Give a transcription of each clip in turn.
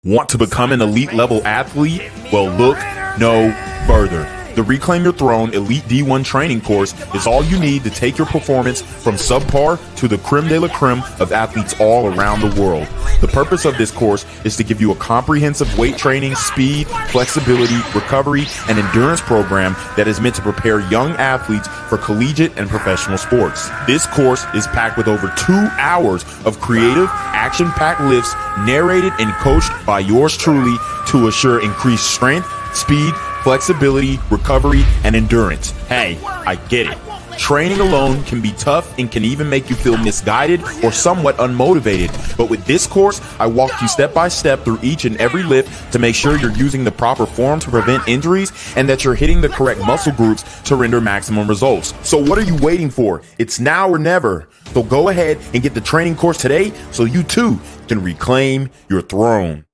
Want to become an elite level athlete? Well, look no further. The Reclaim Your Throne Elite D1 training course is all you need to take your performance from subpar to the creme de la creme of athletes all around the world. The purpose of this course is to give you a comprehensive weight training, speed, flexibility, recovery, and endurance program that is meant to prepare young athletes for collegiate and professional sports. This course is packed with over 2 hours of creative, action-packed lifts narrated and coached by yours truly to assure increased strength, speed, flexibility, recovery, and endurance. Hey, I get it. Training alone can be tough and can even make you feel misguided or somewhat unmotivated. But with this course, I walk you step by step through each and every lift to make sure you're using the proper form to prevent injuries and that you're hitting the correct muscle groups to render maximum results. So what are you waiting for? It's now or never. So go ahead and get the training course today so you too can reclaim your throne.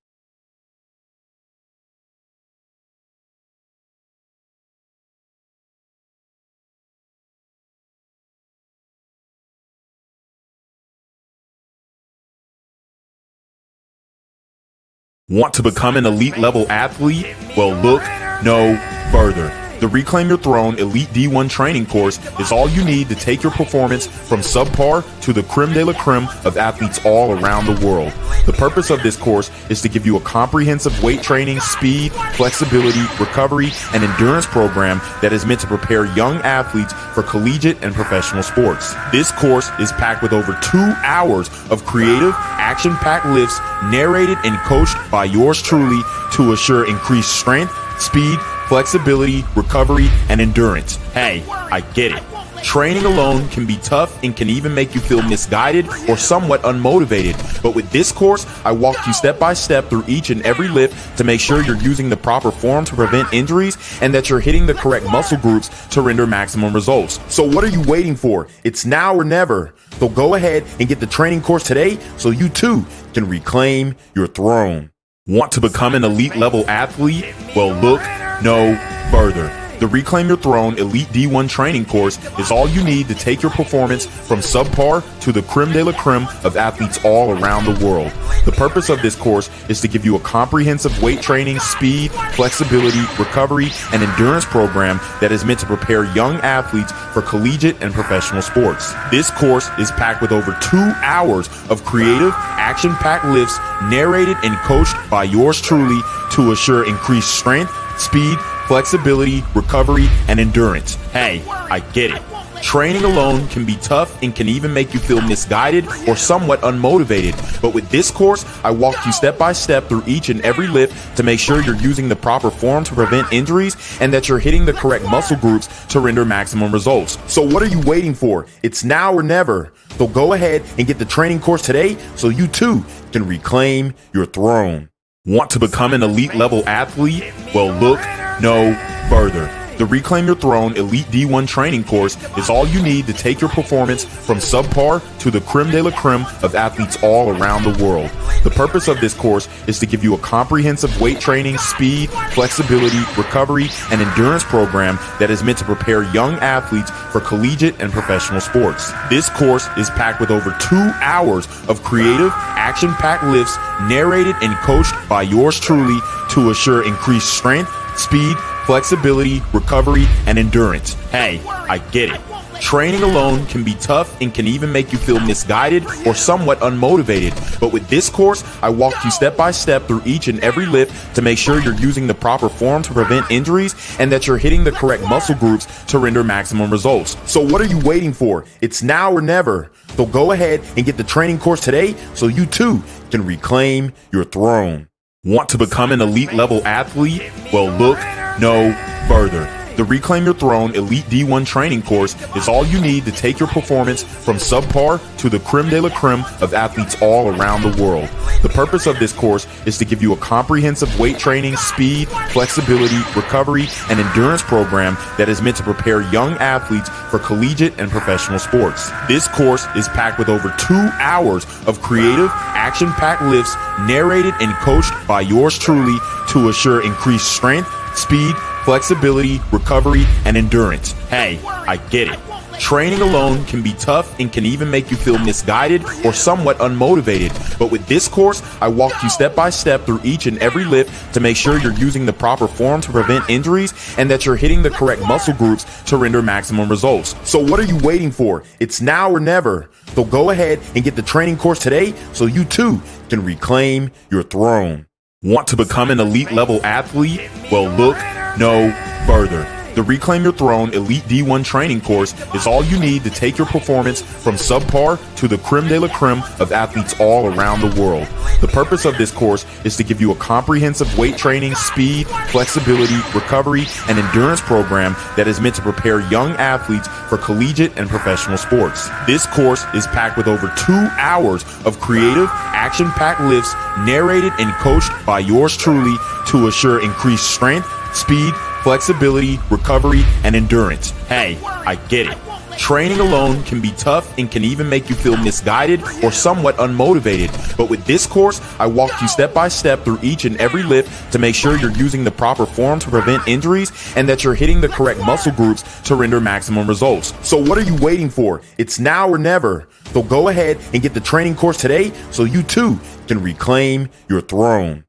Want to become an elite level athlete? Well, look no further. The Reclaim Your Throne Elite D1 training course is all you need to take your performance from subpar to the creme de la creme of athletes all around the world. The purpose of this course is to give you a comprehensive weight training, speed, flexibility, recovery, and endurance program that is meant to prepare young athletes for collegiate and professional sports. This course is packed with over 2 hours of creative, action-packed lifts narrated and coached by yours truly to assure increased strength, speed, flexibility, recovery, and endurance. Hey, I get it. Training alone can be tough and can even make you feel misguided or somewhat unmotivated. But with this course, I walk you step by step through each and every lift to make sure you're using the proper form to prevent injuries and that you're hitting the correct muscle groups to render maximum results. So what are you waiting for? It's now or never. So go ahead and get the training course today so you too can reclaim your throne. Want to become an elite level athlete? Well, look no further. The Reclaim Your Throne Elite D1 training course is all you need to take your performance from subpar to the creme de la creme of athletes all around the world. The purpose of this course is to give you a comprehensive weight training, speed, flexibility, recovery, and endurance program that is meant to prepare young athletes for collegiate and professional sports. This course is packed with over 2 hours of creative, action-packed lifts narrated and coached by yours truly to assure increased strength, speed, flexibility, recovery, and endurance. Hey, I get it. Training alone can be tough and can even make you feel misguided or somewhat unmotivated. But with this course, I walk you step by step through each and every lift to make sure you're using the proper form to prevent injuries and that you're hitting the correct muscle groups to render maximum results. So what are you waiting for? It's now or never. So go ahead and get the training course today so you too can reclaim your throne. Want to become an elite level athlete? Well, look no further. The Reclaim Your Throne Elite D1 training course is all you need to take your performance from subpar to the creme de la creme of athletes all around the world. The purpose of this course is to give you a comprehensive weight training, speed, flexibility, recovery, and endurance program that is meant to prepare young athletes for collegiate and professional sports. This course is packed with over 2 hours of creative, action-packed lifts narrated and coached by yours truly to assure increased strength, speed, flexibility, recovery, and endurance. Hey, I get it. Training alone can be tough and can even make you feel misguided or somewhat unmotivated. But with this course, I walk you step by step through each and every lift to make sure you're using the proper form to prevent injuries and that you're hitting the correct muscle groups to render maximum results. So what are you waiting for? It's now or never. So go ahead and get the training course today so you too can reclaim your throne. Want to become an elite level athlete? Well, look no further. The Reclaim Your Throne Elite D1 training course is all you need to take your performance from subpar to the creme de la creme of athletes all around the world. The purpose of this course is to give you a comprehensive weight training, speed, flexibility, recovery, and endurance program that is meant to prepare young athletes for collegiate and professional sports. This course is packed with over 2 hours of creative, action-packed lifts narrated and coached by yours truly to assure increased strength, speed, flexibility, recovery, and endurance. Hey, I get it. Training alone can be tough and can even make you feel misguided or somewhat unmotivated. But with this course, I walk you step by step through each and every lift to make sure you're using the proper form to prevent injuries and that you're hitting the correct muscle groups to render maximum results. So what are you waiting for? It's now or never. So go ahead and get the training course today so you too can reclaim your throne. Want to become an elite level athlete? Well, look no further. The Reclaim Your Throne Elite D1 training course is all you need to take your performance from subpar to the creme de la creme of athletes all around the world. The purpose of this course is to give you a comprehensive weight training, speed, flexibility, recovery, and endurance program that is meant to prepare young athletes for collegiate and professional sports. This course is packed with over 2 hours of creative, action-packed lifts narrated and coached by yours truly to assure increased strength, speed, flexibility, recovery, and endurance. Hey, I get it. Training alone can be tough and can even make you feel misguided or somewhat unmotivated. But with this course, I walk you step by step through each and every lift to make sure you're using the proper form to prevent injuries and that you're hitting the correct muscle groups to render maximum results. So what are you waiting for? It's now or never. So go ahead and get the training course today so you too can reclaim your throne.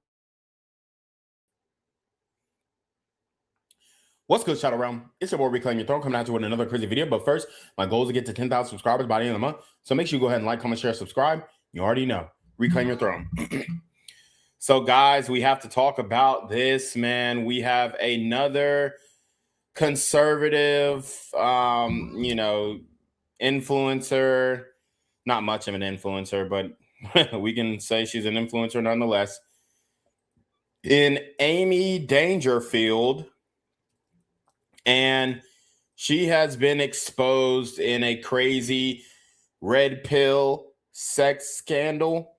What's good, Shadow Realm? It's your boy Reclaim Your Throne coming at you with another crazy video. But first, my goal is to get to 10,000 subscribers by the end of the month. So make sure you go ahead and like, comment, share, subscribe. You already know. Reclaim Your Throne. So, guys, we have to talk about this, man. We have another conservative, influencer. Not much of an influencer, but we can say she's an influencer nonetheless. In Amy Dangerfield. And she has been exposed in a crazy red pill sex scandal.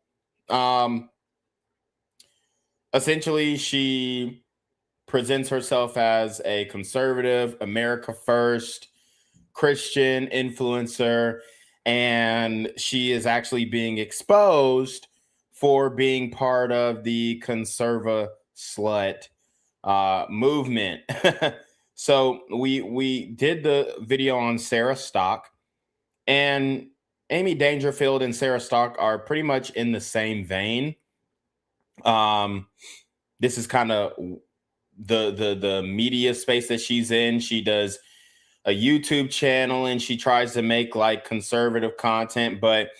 Essentially, she presents herself as a conservative, America First, Christian influencer, and she is actually being exposed for being part of the conserva slut movement. So we did the video on Sarah Stock, and Amy Dangerfield and Sarah Stock are pretty much in the same vein. This is kind of the media space that she's in. She does a YouTube channel and she tries to make like conservative content, but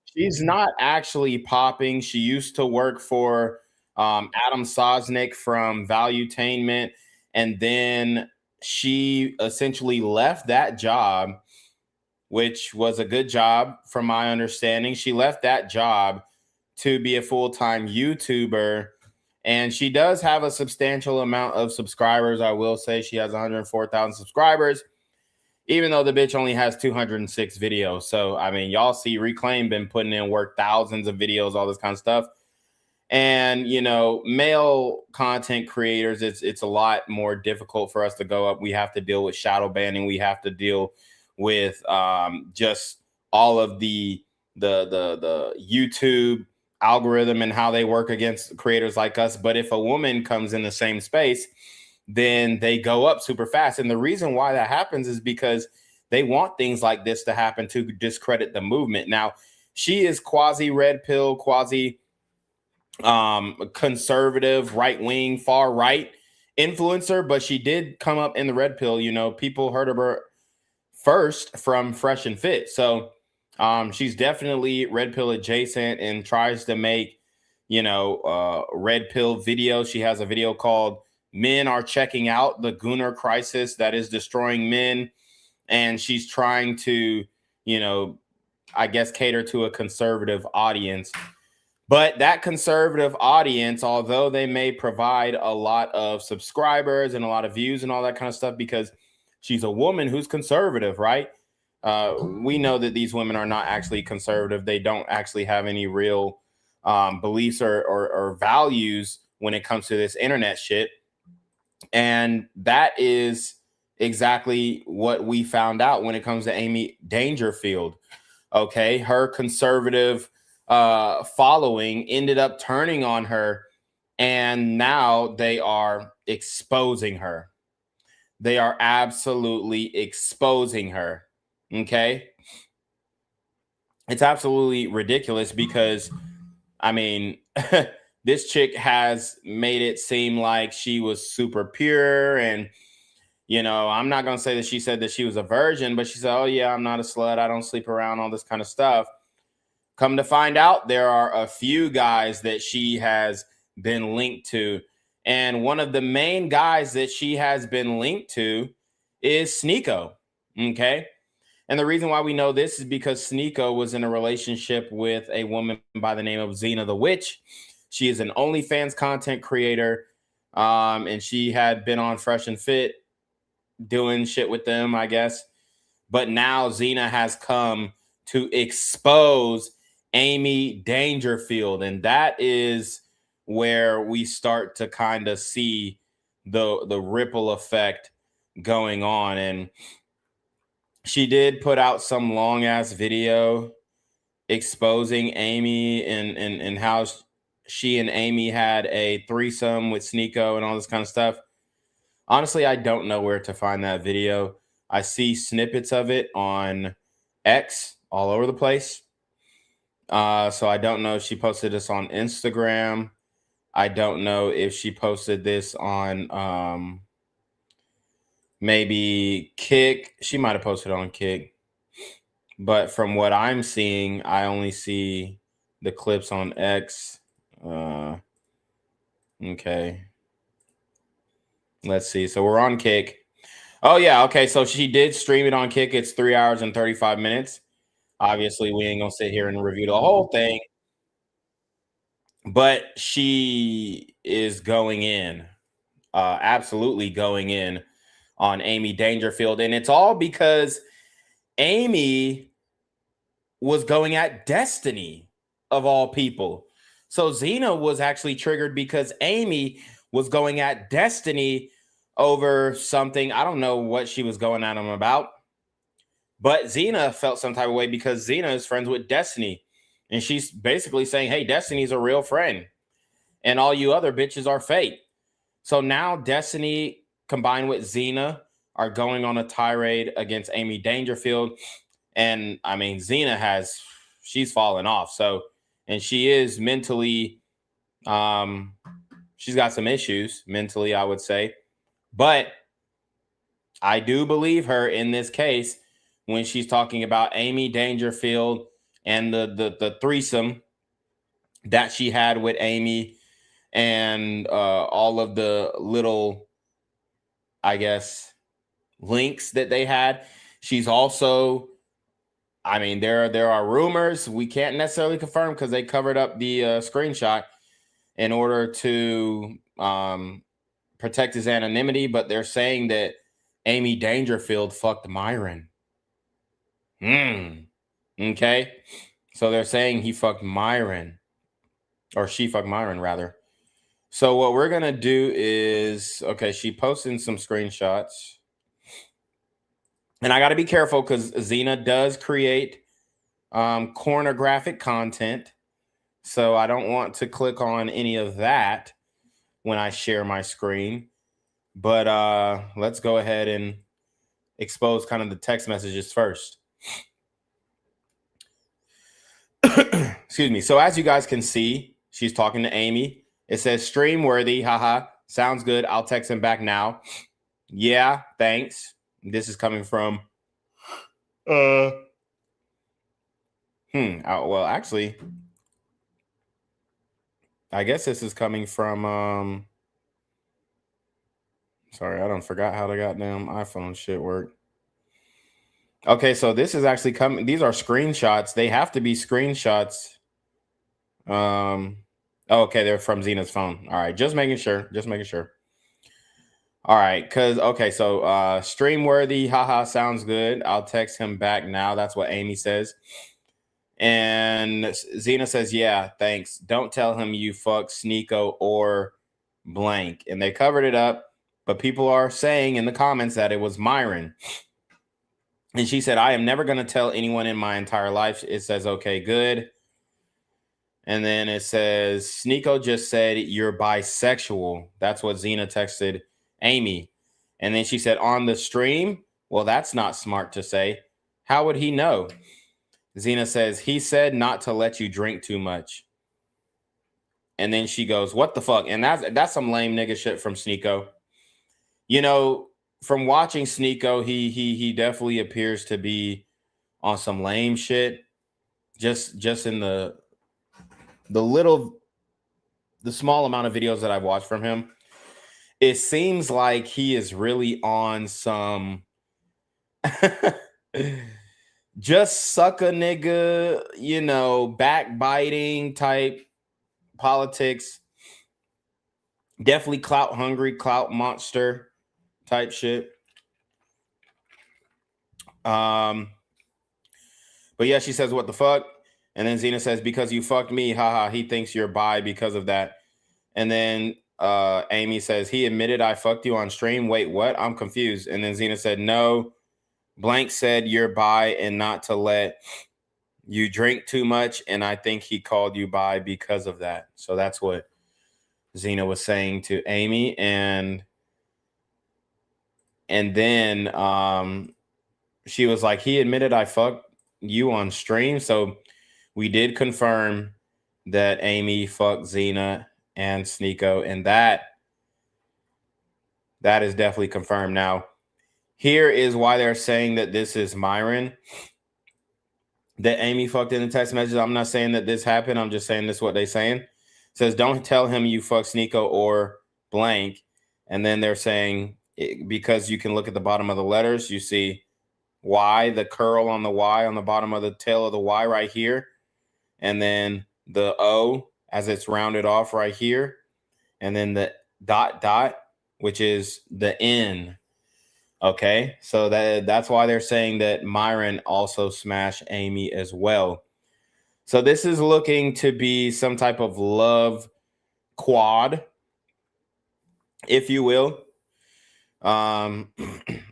she's not actually popping. She used to work for AutumnSaintsEnt from Valuetainment, and then she essentially left that job, which was a good job from my understanding. She left that job to be a full-time YouTuber, and she does have a substantial amount of subscribers. I will say she has 104,000 subscribers, even though the bitch only has 206 videos. So, I mean, y'all see Reclaim been putting in work, thousands of videos, all this kind of stuff. And, male content creators, it's a lot more difficult for us to go up. We have to deal with shadow banning. We have to deal with just all of the YouTube algorithm and how they work against creators like us. But if a woman comes in the same space, then they go up super fast. And the reason why that happens is because they want things like this to happen to discredit the movement. Now, she is quasi red pill, quasi conservative, right-wing, far-right influencer, but she did come up in the red pill. People heard of her first from Fresh and Fit. So she's definitely red pill adjacent and tries to make, red pill videos. She has a video called Men Are Checking Out, the Gooner Crisis that is destroying men. And she's trying to, I guess, cater to a conservative audience. But that conservative audience, although they may provide a lot of subscribers and a lot of views and all that kind of stuff, because she's a woman who's conservative, right? We know that these women are not actually conservative. They don't actually have any real beliefs or values when it comes to this internet shit. And that is exactly what we found out when it comes to Amy Dangerfield. Okay, her conservative following ended up turning on her, and now they are exposing her. They are absolutely exposing her. Okay. It's absolutely ridiculous because, I mean, this chick has made it seem like she was super pure. And, I'm not going to say that she said that she was a virgin, but she said, oh, yeah, I'm not a slut. I don't sleep around, all this kind of stuff. Come to find out, there are a few guys that she has been linked to. And one of the main guys that she has been linked to is Sneako. Okay. And the reason why we know this is because Sneako was in a relationship with a woman by the name of Xena the Witch. She is an OnlyFans content creator. And she had been on Fresh and Fit doing shit with them, I guess. But now Xena has come to expose Amy Dangerfield. And that is where we start to kind of see the ripple effect going on. And she did put out some long ass video exposing Amy and how she and Amy had a threesome with Sneako and all this kind of stuff. Honestly, I don't know where to find that video. I see snippets of it on X all over the place. So I don't know if she posted this on Instagram. I don't know if she posted this on maybe Kick. She might have posted on Kick. But from what I'm seeing, I only see the clips on X. Okay. Let's see. So we're on Kick. Oh, yeah. Okay. So she did stream it on Kick. It's 3 hours and 35 minutes. Obviously, we ain't going to sit here and review the whole thing. But she is going in, absolutely going in on Amy Dangerfield. And it's all because Amy was going at Destiny, of all people. So Xena was actually triggered because Amy was going at Destiny over something. I don't know what she was going at him about. But Xena felt some type of way because Xena is friends with Destiny. And she's basically saying, hey, Destiny's a real friend. And all you other bitches are fake. So now Destiny combined with Xena are going on a tirade against Amy Dangerfield. And I mean, she's fallen off. So, and she is mentally, she's got some issues mentally, I would say. But I do believe her in this case when she's talking about Amy Dangerfield and the threesome that she had with Amy and all of the little, I guess, links that they had. She's also, I mean, there are rumors. We can't necessarily confirm because they covered up the screenshot in order to protect his anonymity. But they're saying that Amy Dangerfield fucked Myron. Okay. So they're saying he fucked Myron, or she fucked Myron, rather. So what we're going to do is, okay, she posted some screenshots. And I got to be careful because Xena does create pornographic content. So I don't want to click on any of that when I share my screen. But let's go ahead and expose kind of the text messages first. Excuse me. So as you guys can see, she's talking to Amy. It says stream worthy. Haha. Sounds good. I'll text him back now. Yeah, thanks. This is coming from well, actually, I guess this is coming from sorry, I don't forgot how the goddamn iPhone shit work. Okay, so this is actually coming. These are screenshots. They have to be screenshots. Okay, they're from Xena's phone. All right, just making sure. Just making sure. All right, because okay, so stream worthy, haha, sounds good. I'll text him back now. That's what Amy says. And Xena says, yeah, thanks. Don't tell him you fuck Sneako or blank. And they covered it up, but people are saying in the comments that it was Myron. And she said, I am never going to tell anyone in my entire life. It says, okay, good. And then it says, Sneako just said you're bisexual. That's what Xena texted Amy. And then she said, on the stream, well, that's not smart to say. How would he know? Xena says, he said not to let you drink too much. And then she goes, what the fuck? And that's some lame nigga shit from Sneako. You know, from watching Sneako, he definitely appears to be on some lame shit. Just in the small amount of videos that I've watched from him, it seems like he is really on some just suck a nigga, you know, backbiting type politics. Definitely clout hungry, clout monster type shit. But yeah, she says, what the fuck? And then Xena says, because you fucked me, haha, he thinks you're bi because of that. And then Amy says, he admitted I fucked you on stream. Wait, what? I'm confused. And then Xena said, no, blank said you're bi and not to let you drink too much. And I think he called you bi because of that. So that's what Xena was saying to Amy. And then she was like, he admitted I fucked you on stream. So we did confirm that Amy fucked Xena and Sneako, and that is definitely confirmed. Now, here is why they're saying that this is Myron, that Amy fucked in the text message. I'm not saying that this happened. I'm just saying this is what they're saying. It says, don't tell him you fucked Sneako or blank. And then they're saying, because you can look at the bottom of the letters, you see Y, the curl on the Y on the bottom of the tail of the Y right here. And then the O as it's rounded off right here. And then the dot, which is the N. Okay, so that's why they're saying that Myron also smashed Amy as well. So this is looking to be some type of love quad, if you will. Now,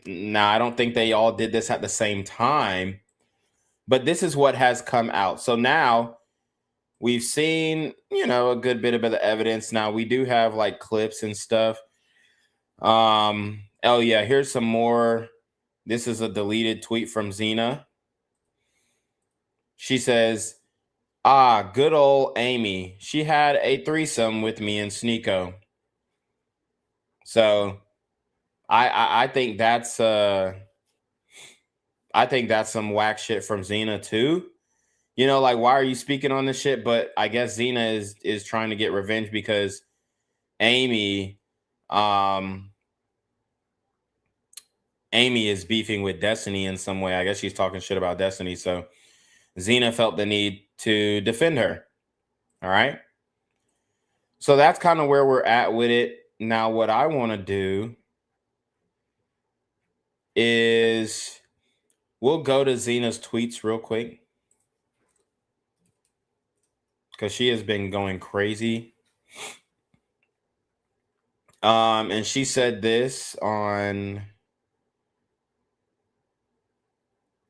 I don't think they all did this at the same time, but this is what has come out. So now we've seen, you know, a good bit of the evidence. Now we do have like clips and stuff. Oh yeah, here's some more. This is a deleted tweet from Xena. She says, good old Amy. She had a threesome with me and Sneako. So I think that's some whack shit from Xena too. You know, like, why are you speaking on this shit? But I guess Xena is trying to get revenge because Amy is beefing with Destiny in some way. I guess she's talking shit about Destiny. So Xena felt the need to defend her. All right. So that's kind of where we're at with it. Now, what I want to do is we'll go to Xena's tweets real quick, because she has been going crazy. And she said this on,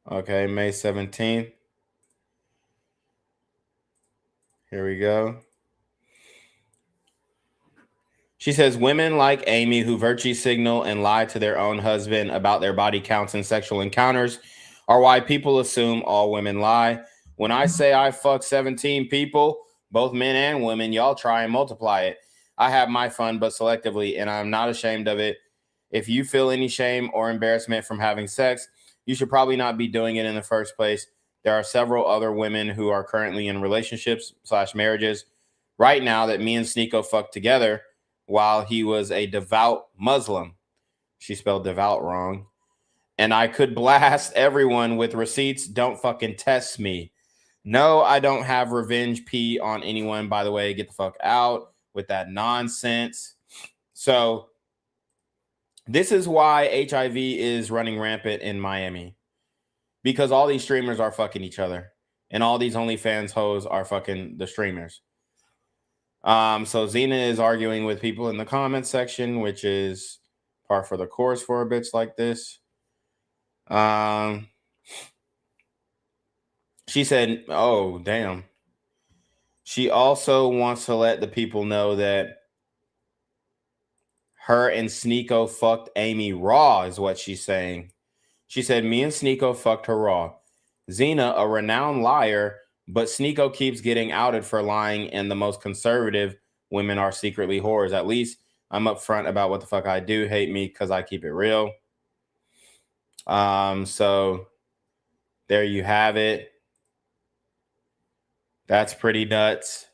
okay, May 17th. Here we go. She says, women like Amy who virtue signal and lie to their own husband about their body counts and sexual encounters are why people assume all women lie. When I say I fuck 17 people, both men and women, y'all try and multiply it. I have my fun, but selectively, and I'm not ashamed of it. If you feel any shame or embarrassment from having sex, you should probably not be doing it in the first place. There are several other women who are currently in relationships / marriages right now that me and Sneako fucked together while he was a devout Muslim. She spelled devout wrong. And I could blast everyone with receipts. Don't fucking test me. No, I don't have revenge P on anyone, by the way. Get the fuck out with that nonsense. So this is why HIV is running rampant in Miami. Because all these streamers are fucking each other. And all these OnlyFans hoes are fucking the streamers. So Xena is arguing with people in the comment section, which is par for the course for a bitch like this. She said, oh, damn. She also wants to let the people know that her and Sneako fucked Amy raw, is what she's saying. She said, me and Sneako fucked her raw. Xena, a renowned liar, but Sneako keeps getting outed for lying, and the most conservative women are secretly whores. At least I'm upfront about what the fuck I do. Hate me because I keep it real. So there you have it. That's pretty nuts.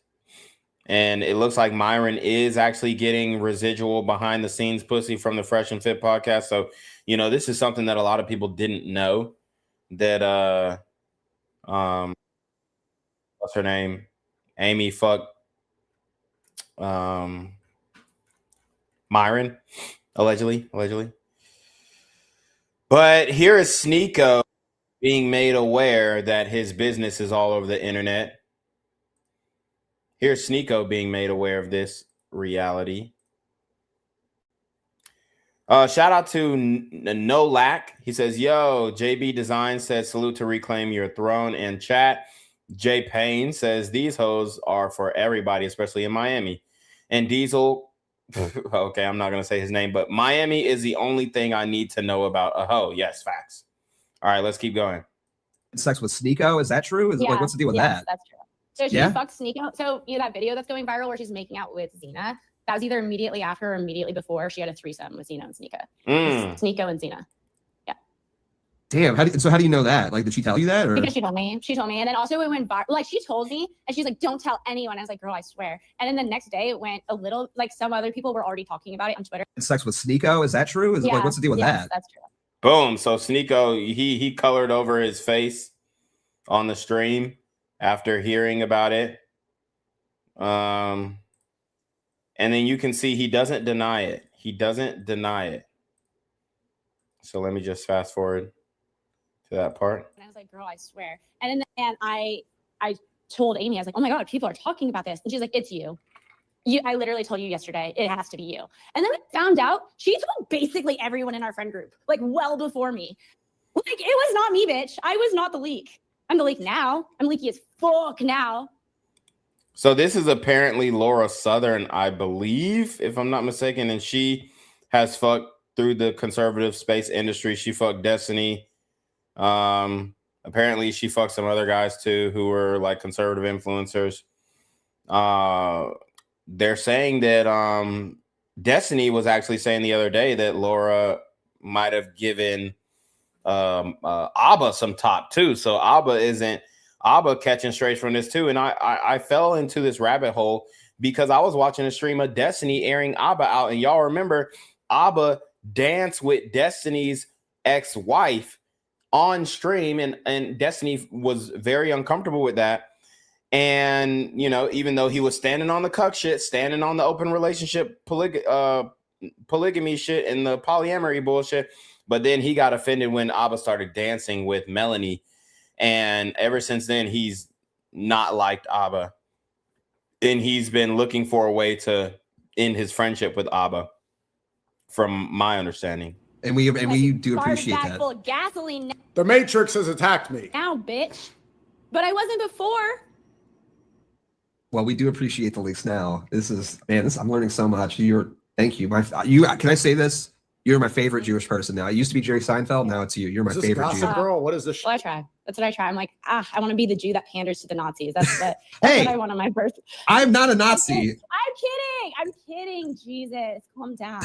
And it looks like Myron is actually getting residual behind the scenes pussy from the Fresh and Fit podcast. So, you know, this is something that a lot of people didn't know, that what's her name? Amy fucked Myron, allegedly. But here is Sneako being made aware that his business is all over the internet. Here's Sneako being made aware of this reality. Shout out to No Lack. He says, yo, JB Design says, salute to Reclaim Your Throne in chat. Jay Payne says, these hoes are for everybody, especially in Miami. And Diesel, okay, I'm not going to say his name, but Miami is the only thing I need to know about a hoe. Yes, facts. All right, let's keep going. Sex with Sneako, is that true? Like, what's the deal with that? That's true. So she fucked Sneako. So you know that video that's going viral where she's making out with Xena? That was either immediately after or immediately before she had a threesome with Xena and Sneako. Sneako and Xena. Yeah. Damn. How do you know that? Like, did she tell you that? Or? Because she told me. And then also it went viral. Like, she told me, and she's like, don't tell anyone. I was like, girl, I swear. And then the next day it went a little, like, some other people were already talking about it on Twitter. Sex with Sneako, is that true? Like, what's the deal with that? That's true. Boom. So Sneako, he colored over his face on the stream after hearing about it. And then you can see he doesn't deny it. So let me just fast forward to that part. And I was like, girl, I swear. And I told Amy, I was like, oh my God, people are talking about this. And she's like, it's you. I literally told you yesterday, it has to be you. And then I found out she told basically everyone in our friend group, like well before me. Like, it was not me, bitch. I was not the leak. I'm the leak now. I'm leaky as fuck now. So this is apparently Laura Southern, I believe, if I'm not mistaken. And she has fucked through the conservative space industry. She fucked Destiny. Apparently she fucked some other guys too who were like conservative influencers. They're saying that Destiny was actually saying the other day that Laura might have given Abba some top too. So Abba catching strays from this too. And I fell into this rabbit hole because I was watching a stream of Destiny airing Abba out. And y'all remember Abba danced with Destiny's ex-wife on stream, and Destiny was very uncomfortable with that. And, you know, even though he was standing on the cuck shit, standing on the open relationship polygamy shit and the polyamory bullshit, but then he got offended when Abba started dancing with Melanie. And ever since then, he's not liked Abba. And he's been looking for a way to end his friendship with Abba, from my understanding. And we do appreciate that. Full of gasoline The Matrix has attacked me. now, bitch. But I wasn't before. Well, we do appreciate the leaks now. I'm learning so much. Thank you. Can I say this? You're my favorite Jewish person now. I used to be Jerry Seinfeld. Now it's you. You're my favorite Jew. Girl, what is this? Well, I try. That's what I try. I'm like, I want to be the Jew that panders to the Nazis. That's what I want on my birth. I'm not a Nazi. I'm kidding. Jesus, calm down.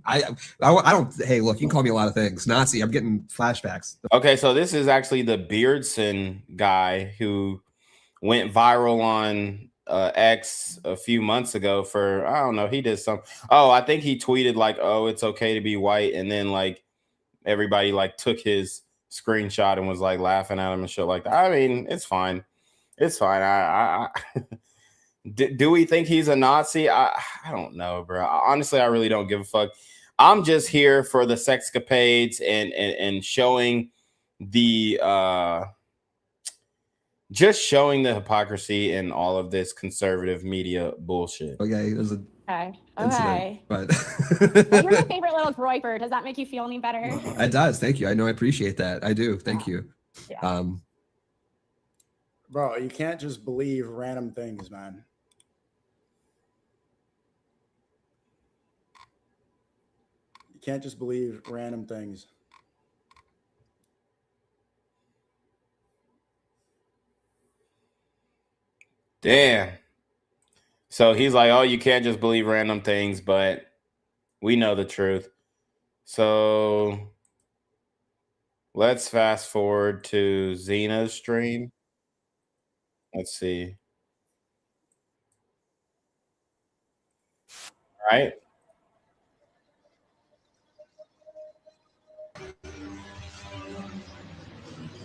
I don't. Hey, look, you can call me a lot of things. Nazi. I'm getting flashbacks. Okay, so this is actually the Beardson guy who went viral on X a few months ago for, I don't know, he did some. Oh, I think he tweeted like, oh, it's okay to be white, and then like everybody like took his screenshot and was like laughing at him and shit like that. I mean, it's fine. I do we think he's a Nazi? I don't know, bro. Honestly, I really don't give a fuck. I'm just here for the sexcapades and showing the just showing the hypocrisy in all of this conservative media bullshit. Okay, there's a okay. But Well, you're my favorite little Groyper. Does that make you feel any better? It does. Thank you. I know. I appreciate that. I do. Thank you. Yeah. Bro, you can't just believe random things, man. You can't just believe random things. Damn. So he's like, oh, you can't just believe random things, but we know the truth. So let's fast forward to Xena's stream. Let's see. All right.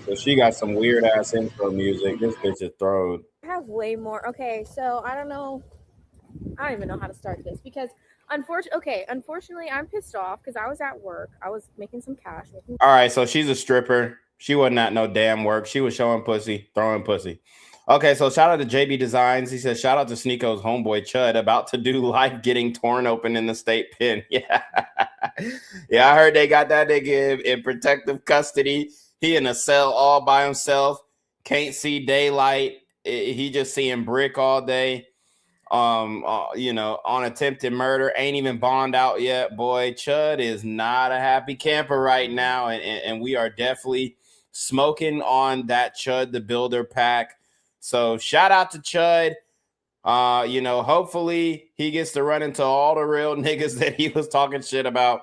So she got some weird ass intro music. This bitch is throwed. I have way more. Okay, so I don't know. I don't even know how to start this because unfortunately, I'm pissed off because I was at work. I was making some cash. All right, so she's a stripper. She wasn't at no damn work. She was showing pussy, throwing pussy. Okay, so shout out to JB Designs. He says, shout out to Sneako's homeboy Chud about to do life getting torn open in the state pen. Yeah. Yeah, I heard they got that nigga in protective custody. He in a cell all by himself. Can't see daylight. He just seeing brick all day. On attempted murder, ain't even bond out yet. Boy, Chud is not a happy camper right now, and we are definitely smoking on that Chud the Builder pack. So shout out to Chud. Hopefully he gets to run into all the real niggas that he was talking shit about,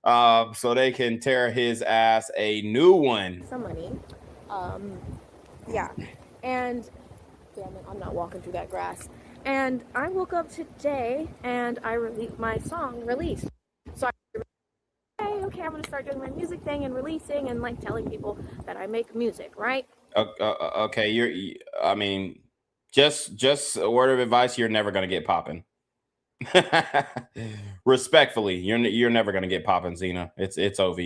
so they can tear his ass a new one. Some money, yeah, and damn it, I'm not walking through that grass. And I woke up today and I released my song released. So okay, I'm gonna start doing my music thing and releasing and like telling people that I make music, right? Okay, just a word of advice: you're never gonna get popping. Respectfully, you're never gonna get popping, Xena. It's OV.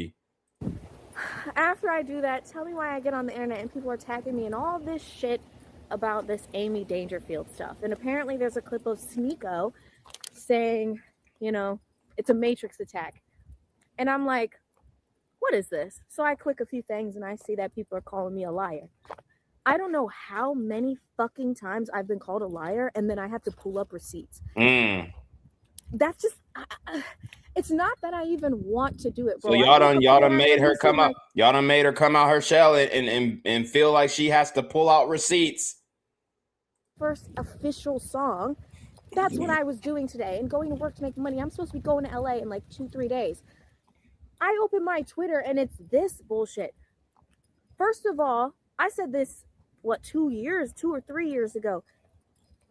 After I do that, tell me why I get on the internet and people are tagging me and all this shit about this Amy Dangerfield stuff. And apparently there's a clip of Sneako saying, it's a Matrix attack. And I'm like, what is this? So I click a few things and I see that people are calling me a liar. I don't know how many fucking times I've been called a liar and then I have to pull up receipts. That's just, it's not that I even want to do it, bro. So y'all done made her come up. Y'all done made her come out her shell and feel like she has to pull out receipts. First official song. That's what I was doing today and going to work to make money. I'm supposed to be going to LA in like 2-3 days. I open my Twitter and it's this bullshit. First of all, I said this, 2 or 3 years ago.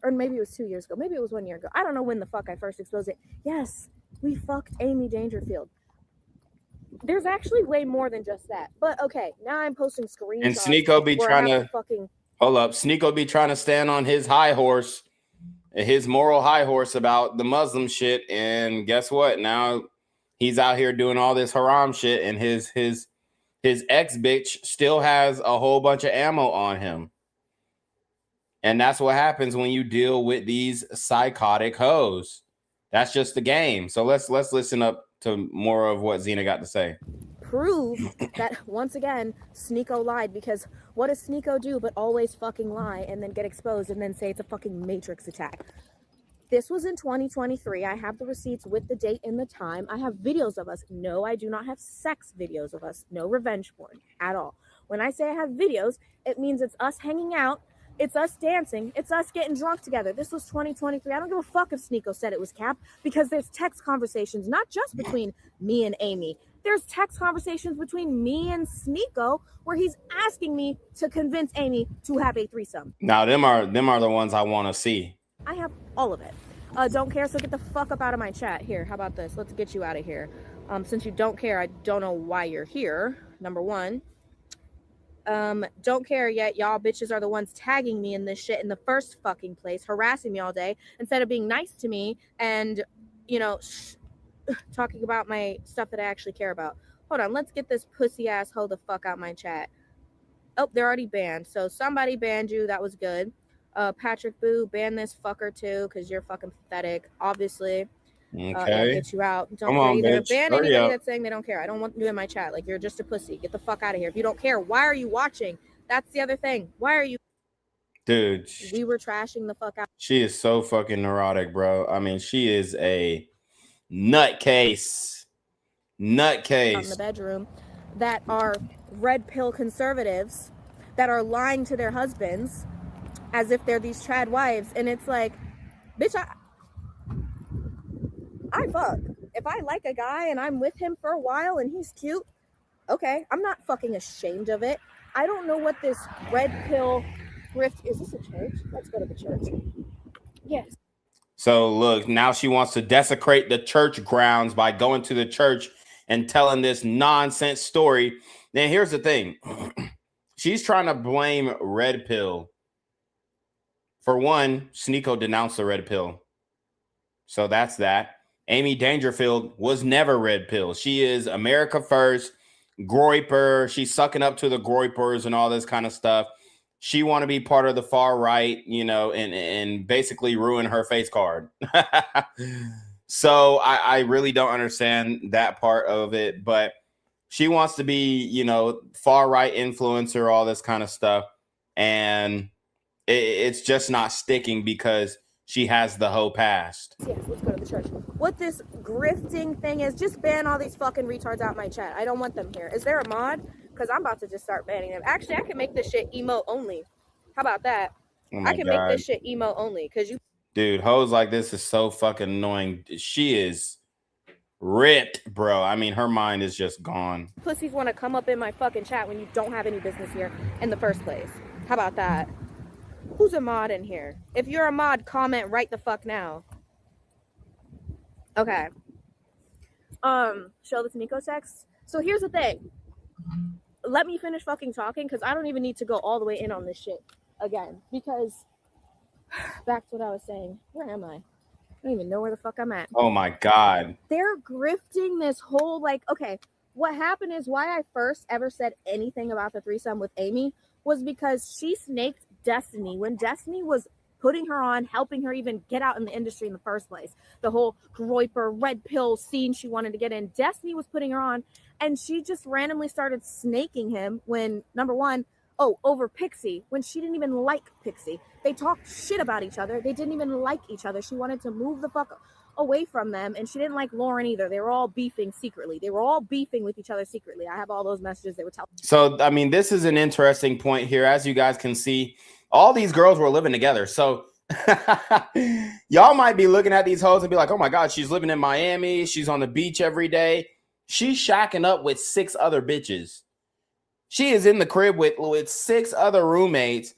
Or maybe it was 2 years ago. Maybe it was 1 year ago. I don't know when the fuck I first exposed it. Yes, we fucked Amy Dangerfield. There's actually way more than just that. But okay, now I'm posting screenshots. And Sneako be trying to hold up. Sneako be trying to stand on his high horse, his moral high horse about the Muslim shit. And guess what? Now he's out here doing all this haram shit, and his ex bitch still has a whole bunch of ammo on him. And that's what happens when you deal with these psychotic hoes. That's just the game. So let's listen up to more of what Xena got to say. Prove that once again Sneako lied, because what does Sneako do but always fucking lie and then get exposed and then say it's a fucking Matrix attack? This was in 2023. I have the receipts with the date and the time. I have videos of us. No, I do not have sex videos of us. No revenge porn at all. When I say I have videos, it means it's us hanging out. It's us dancing. It's us getting drunk together. This was 2023. I don't give a fuck if Sneako said it was cap, because there's text conversations, not just between me and Amy. There's text conversations between me and Sneako where he's asking me to convince Amy to have a threesome. Now, them are the ones I want to see. I have all of it. Don't care, so get the fuck up out of my chat. Here, how about this? Let's get you out of here. Since you don't care, I don't know why you're here, number one. Don't care yet. Y'all bitches are the ones tagging me in this shit in the first fucking place, harassing me all day instead of being nice to me and, talking about my stuff that I actually care about. Hold on, let's get this pussy ass hoe the fuck out my chat. Oh, they're already banned. So somebody banned you. That was good. Patrick Boo, ban this fucker too, because you're fucking pathetic, obviously. Okay. Get you out. Don't Come care on, either. bitch. Ban Hurry anybody up. that's saying they don't care. I don't want you in my chat. Like, you're just a pussy. Get the fuck out of here. If you don't care, why are you watching? That's the other thing. Why are you? Dude, We were trashing the fuck out. she is so fucking neurotic, bro. I mean, she is a nutcase. In the bedroom that are red pill conservatives that are lying to their husbands as if they're these trad wives. And it's like, bitch, I fuck. If I like a guy and I'm with him for a while and he's cute, okay, I'm not fucking ashamed of it. I don't know what this red pill grift is. This a church? Let's go to the church. Yes. So look, now she wants to desecrate the church grounds by going to the church and telling this nonsense story. Now here's the thing. She's trying to blame red pill. For one, Sneako denounced the red pill. So that's that. Amy Dangerfield was never red pill. She is America first, groiper. She's sucking up to the groipers and all this kind of stuff. She want to be part of the far right, you know, and basically ruin her face card. So I really don't understand that part of it, but she wants to be, you know, far right influencer, all this kind of stuff. And it's just not sticking because she has the whole past. Yes, let's go to the church. What this grifting thing is, just ban all these fucking retards out my chat. I don't want them here. Is there a mod? Because I'm about to just start banning them. Actually, I can make this shit emo only. How about that? Oh I can make this shit emo only because you. Dude, hoes like this is so fucking annoying. She is ripped, bro. I mean, her mind is just gone. Pussies want to come up in my fucking chat when you don't have any business here in the first place. How about that? Who's a mod in here? If you're a mod, comment right the fuck now. Okay. Show the Sneako sex. So here's the thing. Let me finish fucking talking because I don't even need to go all the way in on this shit again. Because back to what I was saying. Where am I? I don't even know where the fuck I'm at. Oh my God. They're grifting this whole, like, okay, what happened is why I first ever said anything about the threesome with Amy was because she snaked Destiny when Destiny was putting her on, helping her even get out in the industry in the first place. The whole groiper red pill scene she wanted to get in, Destiny was putting her on, and she just randomly started snaking him when, number one, over Pixie, when she didn't even like Pixie. They talked shit about each other. They didn't even like each other. She wanted to move the fuck away from them, and she didn't like Lauren either. They were all beefing secretly. They were all beefing with each other secretly. I have all those messages they were telling. So, I mean, this is an interesting point here. As you guys can see, all these girls were living together. So y'all might be looking at these hoes and be like, oh my God, she's living in Miami. She's on the beach every day. She's shacking up with 6 other bitches. She is in the crib with 6 other roommates.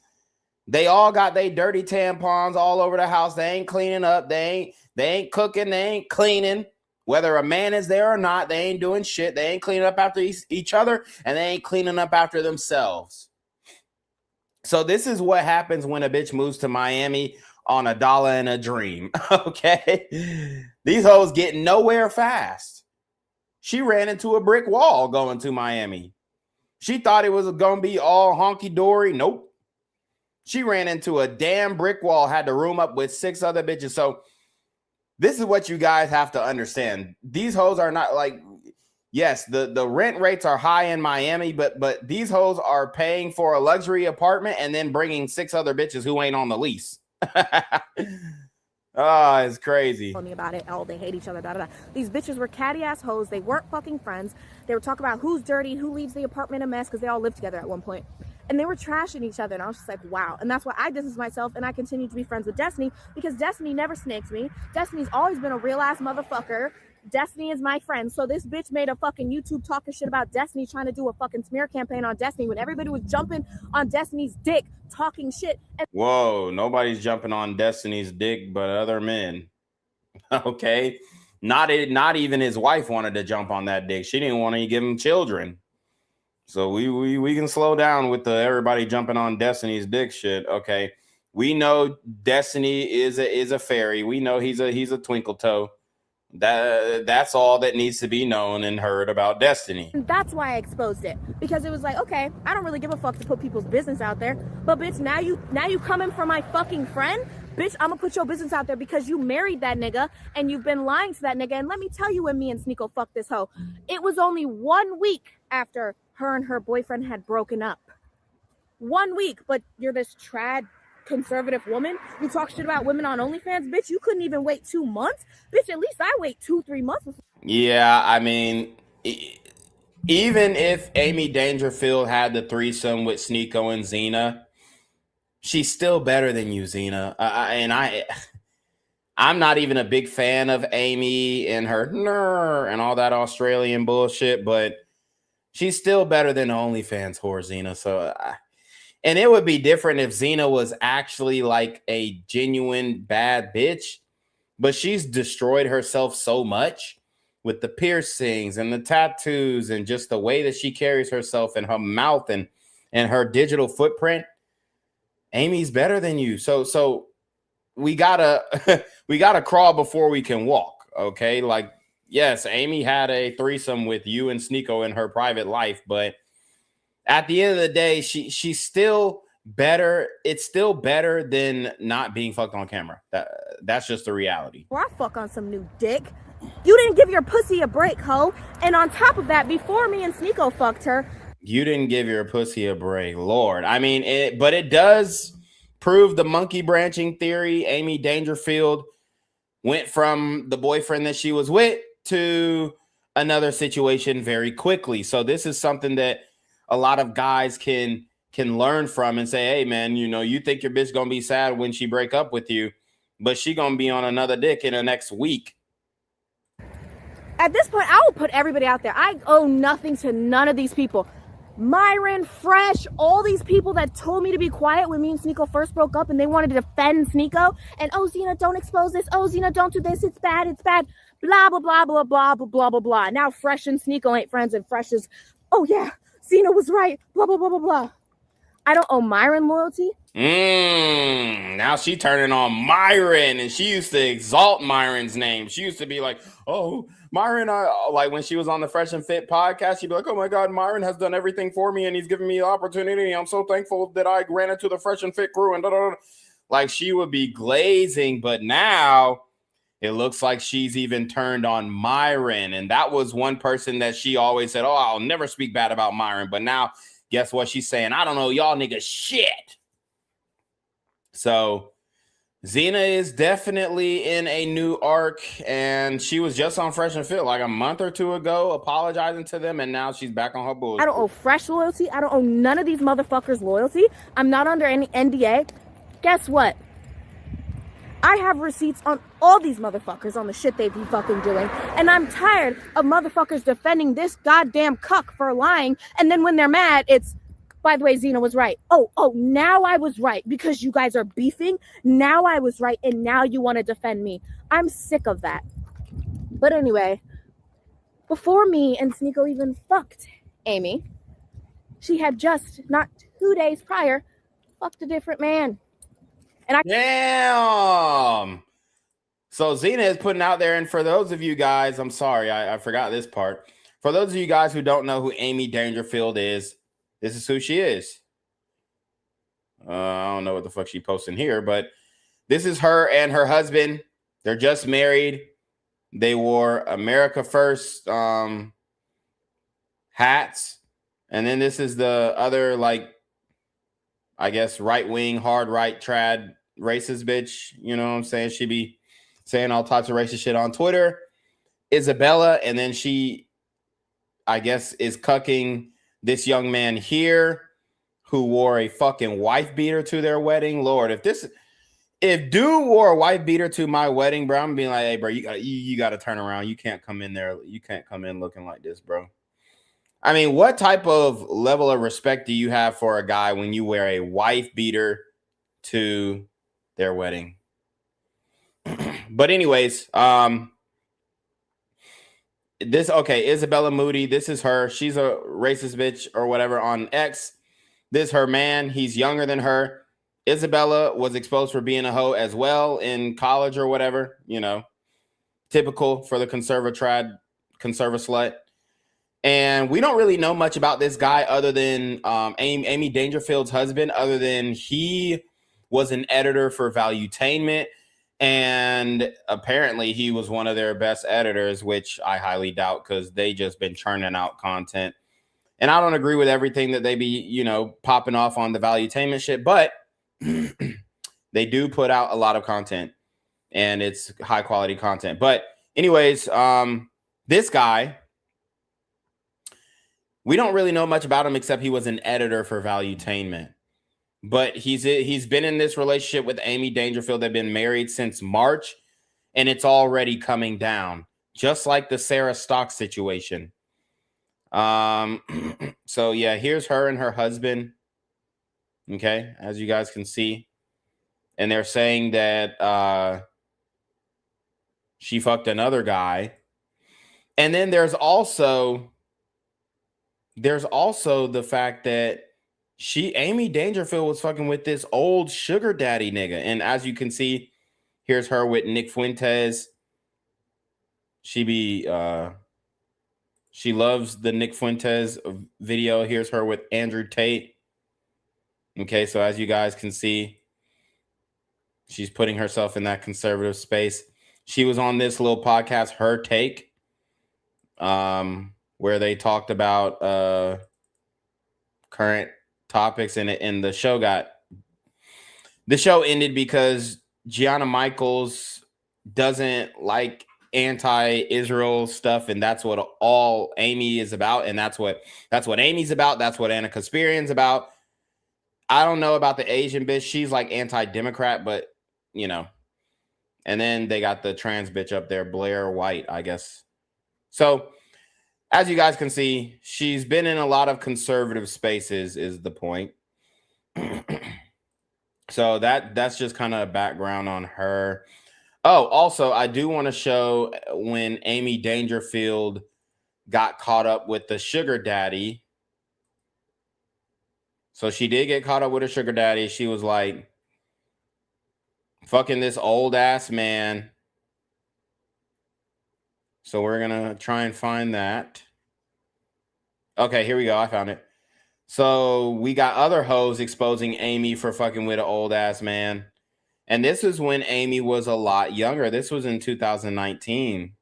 They all got their dirty tampons all over the house. They ain't cleaning up. They ain't cooking. They ain't cleaning. Whether a man is there or not, they ain't doing shit. They ain't cleaning up after each other, and they ain't cleaning up after themselves. So this is what happens when a bitch moves to Miami on $1 and a dream, okay? These hoes get nowhere fast. She ran into a brick wall going to Miami. She thought it was going to be all honky-dory. Nope. She ran into a damn brick wall, had to room up with 6 other bitches. So this is what you guys have to understand. These hoes are not like, yes, the rent rates are high in Miami, but these hoes are paying for a luxury apartment and then bringing 6 other bitches who ain't on the lease. Oh, it's crazy. Tell me about it. Oh, they hate each other. Da, da, da. These bitches were catty ass hoes. They weren't fucking friends. They were talking about who's dirty, who leaves the apartment a mess, because they all lived together at one point. And they were trashing each other. And I was just like, wow. And that's why I distance myself and I continue to be friends with Destiny, because Destiny never snakes me. Destiny's always been a real ass motherfucker. Destiny is my friend. So this bitch made a fucking YouTube talking shit about Destiny, trying to do a fucking smear campaign on Destiny when everybody was jumping on Destiny's dick, talking shit. And whoa, nobody's jumping on Destiny's dick but other men. Okay. Not even his wife wanted to jump on that dick. She didn't want to give him children. So we can slow down with the everybody jumping on Destiny's dick shit. Okay. We know Destiny is a fairy. We know he's a twinkle toe. That's all that needs to be known and heard about Destiny. That's why I exposed it, because it was like, okay, I don't really give a fuck to put people's business out there, but bitch, now you coming for my fucking friend, bitch. I'm gonna put your business out there because you married that nigga and you've been lying to that nigga. And let me tell you, when me and Sneako fucked this hoe, it was only 1 week after her and her boyfriend had broken up. 1 week, but you're this trad conservative woman. You talk shit about women on OnlyFans, bitch. You couldn't even wait 2 months, bitch. At least I wait 2-3 months. Yeah, I mean, even if Amy Dangerfield had the threesome with Sneako and Xena, she's still better than you, Xena. I'm not even a big fan of Amy and her and all that Australian bullshit, but she's still better than the OnlyFans whore, Xena. So, and it would be different if Xena was actually like a genuine bad bitch, but she's destroyed herself so much with the piercings and the tattoos and just the way that she carries herself and her mouth and her digital footprint. Amy's better than you. So we gotta crawl before we can walk. Okay. Like, yes, Amy had a threesome with you and Sneako in her private life, but at the end of the day, she's still better. It's still better than not being fucked on camera. That's just the reality. Or I fuck on some new dick. You didn't give your pussy a break, ho. And on top of that, before me and Sneako fucked her, you didn't give your pussy a break, Lord. I mean, but it does prove the monkey branching theory. Amy Dangerfield went from the boyfriend that she was with to another situation very quickly. So this is something that a lot of guys can learn from and say, hey, man, you know, you think your bitch gonna be sad when she break up with you, but she gonna be on another dick in the next week. At this point, I will put everybody out there. I owe nothing to none of these people. Myron, Fresh, all these people that told me to be quiet when me and Sneako first broke up and they wanted to defend Sneako. And, oh, Xena, don't expose this. Oh, Xena, don't do this. It's bad. It's bad. Blah, blah, blah, blah, blah, blah, blah, blah, blah. Now Fresh and Sneako ain't friends and Fresh is, oh, yeah, Xena was right. Blah, blah, blah, blah, blah. I don't owe Myron loyalty. Now she turning on Myron, and she used to exalt Myron's name. She used to be like, oh, Myron, like when she was on the Fresh and Fit podcast, she'd be like, oh my God, Myron has done everything for me and he's given me the opportunity. I'm so thankful that I ran into the Fresh and Fit crew and da-da-da. Like she would be glazing, but now it looks like she's even turned on Myron. And that was one person that she always said, oh, I'll never speak bad about Myron. But now guess what she's saying? I don't know, y'all niggas shit. So Xena is definitely in a new arc, and she was just on Fresh and Fit like a month or two ago, apologizing to them, and now she's back on her bullshit. I don't owe Fresh loyalty. I don't owe none of these motherfuckers loyalty. I'm not under any NDA. Guess what? I have receipts on all these motherfuckers on the shit they be fucking doing, and I'm tired of motherfuckers defending this goddamn cuck for lying, and then when they're mad, it's, by the way, Xena was right. Oh, now I was right because you guys are beefing. Now I was right, and now you want to defend me. I'm sick of that. But anyway, before me and Sneako even fucked Amy, she had just, not 2 days prior, fucked a different man. And Damn! So Xena is putting out there, and for those of you guys, I'm sorry, I forgot this part. For those of you guys who don't know who Amy Dangerfield is, this is who she is. I don't know what the fuck she posting here, but this is her and her husband. They're just married. They wore America First hats. And then this is the other, like, I guess, right-wing, hard right, trad, racist bitch. You know what I'm saying? She be saying all types of racist shit on Twitter. Isabella. And then she, I guess, is cucking this young man here who wore a fucking wife beater to their wedding. Lord, if dude wore a wife beater to my wedding, bro, I'm being like, hey, bro, you gotta turn around. You can't come in there. You can't come in looking like this, bro. I mean, what type of level of respect do you have for a guy when you wear a wife beater to their wedding? But anyways, Isabella Moody, this is her. She's a racist bitch or whatever on X. This is her man. He's younger than her. Isabella was exposed for being a hoe as well in college or whatever, you know, typical for the conservative slut. And we don't really know much about this guy other than Amy Dangerfield's husband, other than he was an editor for Valuetainment. And apparently he was one of their best editors, which I highly doubt because they just been churning out content. And I don't agree with everything that they be, you know, popping off on the Valuetainment shit, but they do put out a lot of content and it's high quality content. But anyways, this guy, we don't really know much about him except he was an editor for Valuetainment. but he's been in this relationship with Amy Dangerfield. They've been married since March, and it's already coming down, just like the Sarah Stock situation. So yeah, here's her and her husband. Okay, as you guys can see, and they're saying that she fucked another guy, and then there's also the fact that Amy Dangerfield was fucking with this old sugar daddy nigga. And as you can see, here's her with Nick Fuentes. She loves the Nick Fuentes video. Here's her with Andrew Tate. Okay, so as you guys can see, she's putting herself in that conservative space. She was on this little podcast, Her Take, where they talked about current topics, and the show ended because Gianna Michaels doesn't like anti-Israel stuff, and that's what all Amy is about, and that's what Amy's about. That's what Anna Kasparian's about. I don't know about the Asian bitch. She's like anti-Democrat, but you know. And then they got the trans bitch up there, Blair White, I guess. So as you guys can see, she's been in a lot of conservative spaces, is the point. So that's just kind of a background on her. Oh, also, I do want to show when Amy Dangerfield got caught up with the sugar daddy. So she did get caught up with a sugar daddy. She was like, fucking this old ass man. So we're going to try and find that. Okay, here we go. I found it. So we got other hoes exposing Amy for fucking with an old ass man. And this is when Amy was a lot younger. This was in 2019.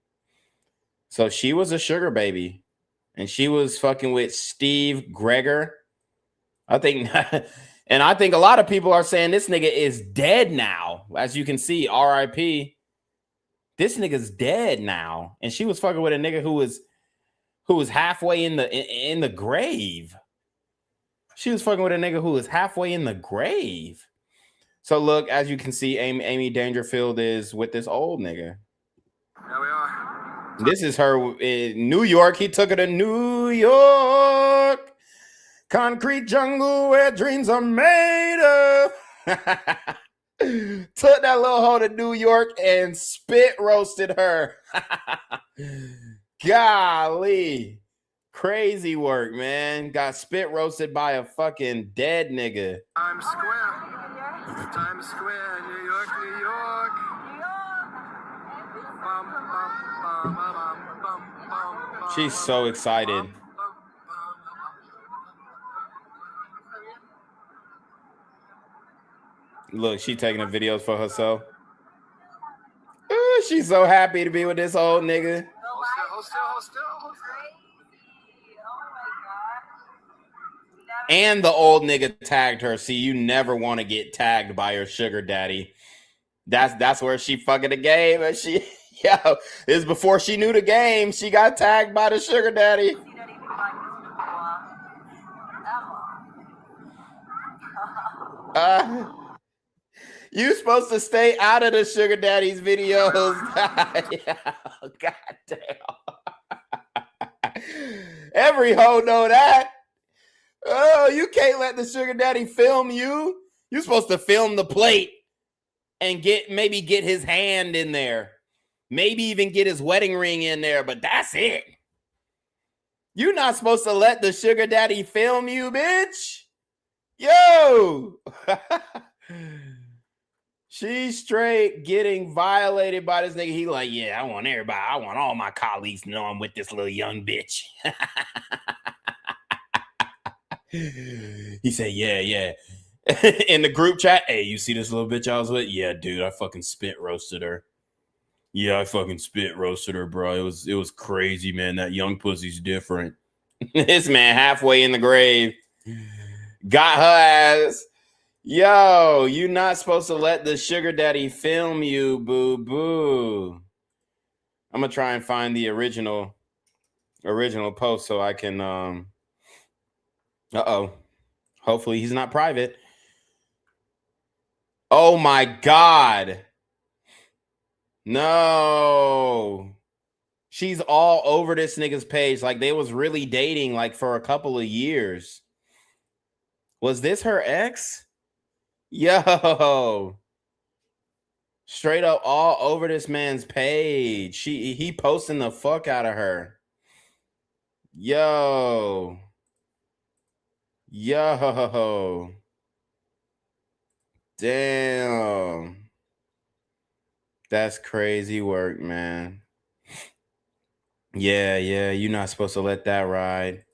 So she was a sugar baby. And she was fucking with Steve Gregor. I think a lot of people are saying this nigga is dead now. As you can see, RIP. This nigga's dead now. And she was fucking with a nigga who was halfway in the grave. She was fucking with a nigga who was halfway in the grave. So look, as you can see, Amy Dangerfield is with this old nigga. There we are. This is her in New York. He took her to New York. Concrete jungle where dreams are made of. Took that little hoe to New York and spit roasted her. Golly. Crazy work, man. Got spit roasted by a fucking dead nigga. Times Square. Times Square, New York, New York. Bum, bum, bum, bum, bum, bum, She's so excited. Look, she taking the videos for herself. Ooh, she's so happy to be with this old nigga. Hold still. And the old nigga tagged her. See, you never want to get tagged by your sugar daddy. That's where she fucking the game. And she, this is before she knew the game. She got tagged by the sugar daddy. You supposed to stay out of the sugar daddy's videos. God damn. Every hoe know that. Oh, you can't let the sugar daddy film you. You're supposed to film the plate and maybe get his hand in there. Maybe even get his wedding ring in there, but that's it. You're not supposed to let the sugar daddy film you, bitch. Yo. She's straight getting violated by this nigga. He like, yeah, I want everybody. I want all my colleagues to know I'm with this little young bitch. He said, yeah. In the group chat, hey, you see this little bitch I was with? Yeah, dude, I fucking spit roasted her. Yeah, I fucking spit roasted her, bro. It was crazy, man. That young pussy's different. This man halfway in the grave got her ass. Yo, you not supposed to let the sugar daddy film you, boo-boo. I'm gonna try and find the original post so I can hopefully he's not private. Oh my God. No. She's all over this nigga's page. Like they was really dating like for a couple of years. Was this her ex? Yo. Straight up all over this man's page. He posting the fuck out of her. Yo. Yo. Damn. That's crazy work, man. Yeah, you're not supposed to let that ride.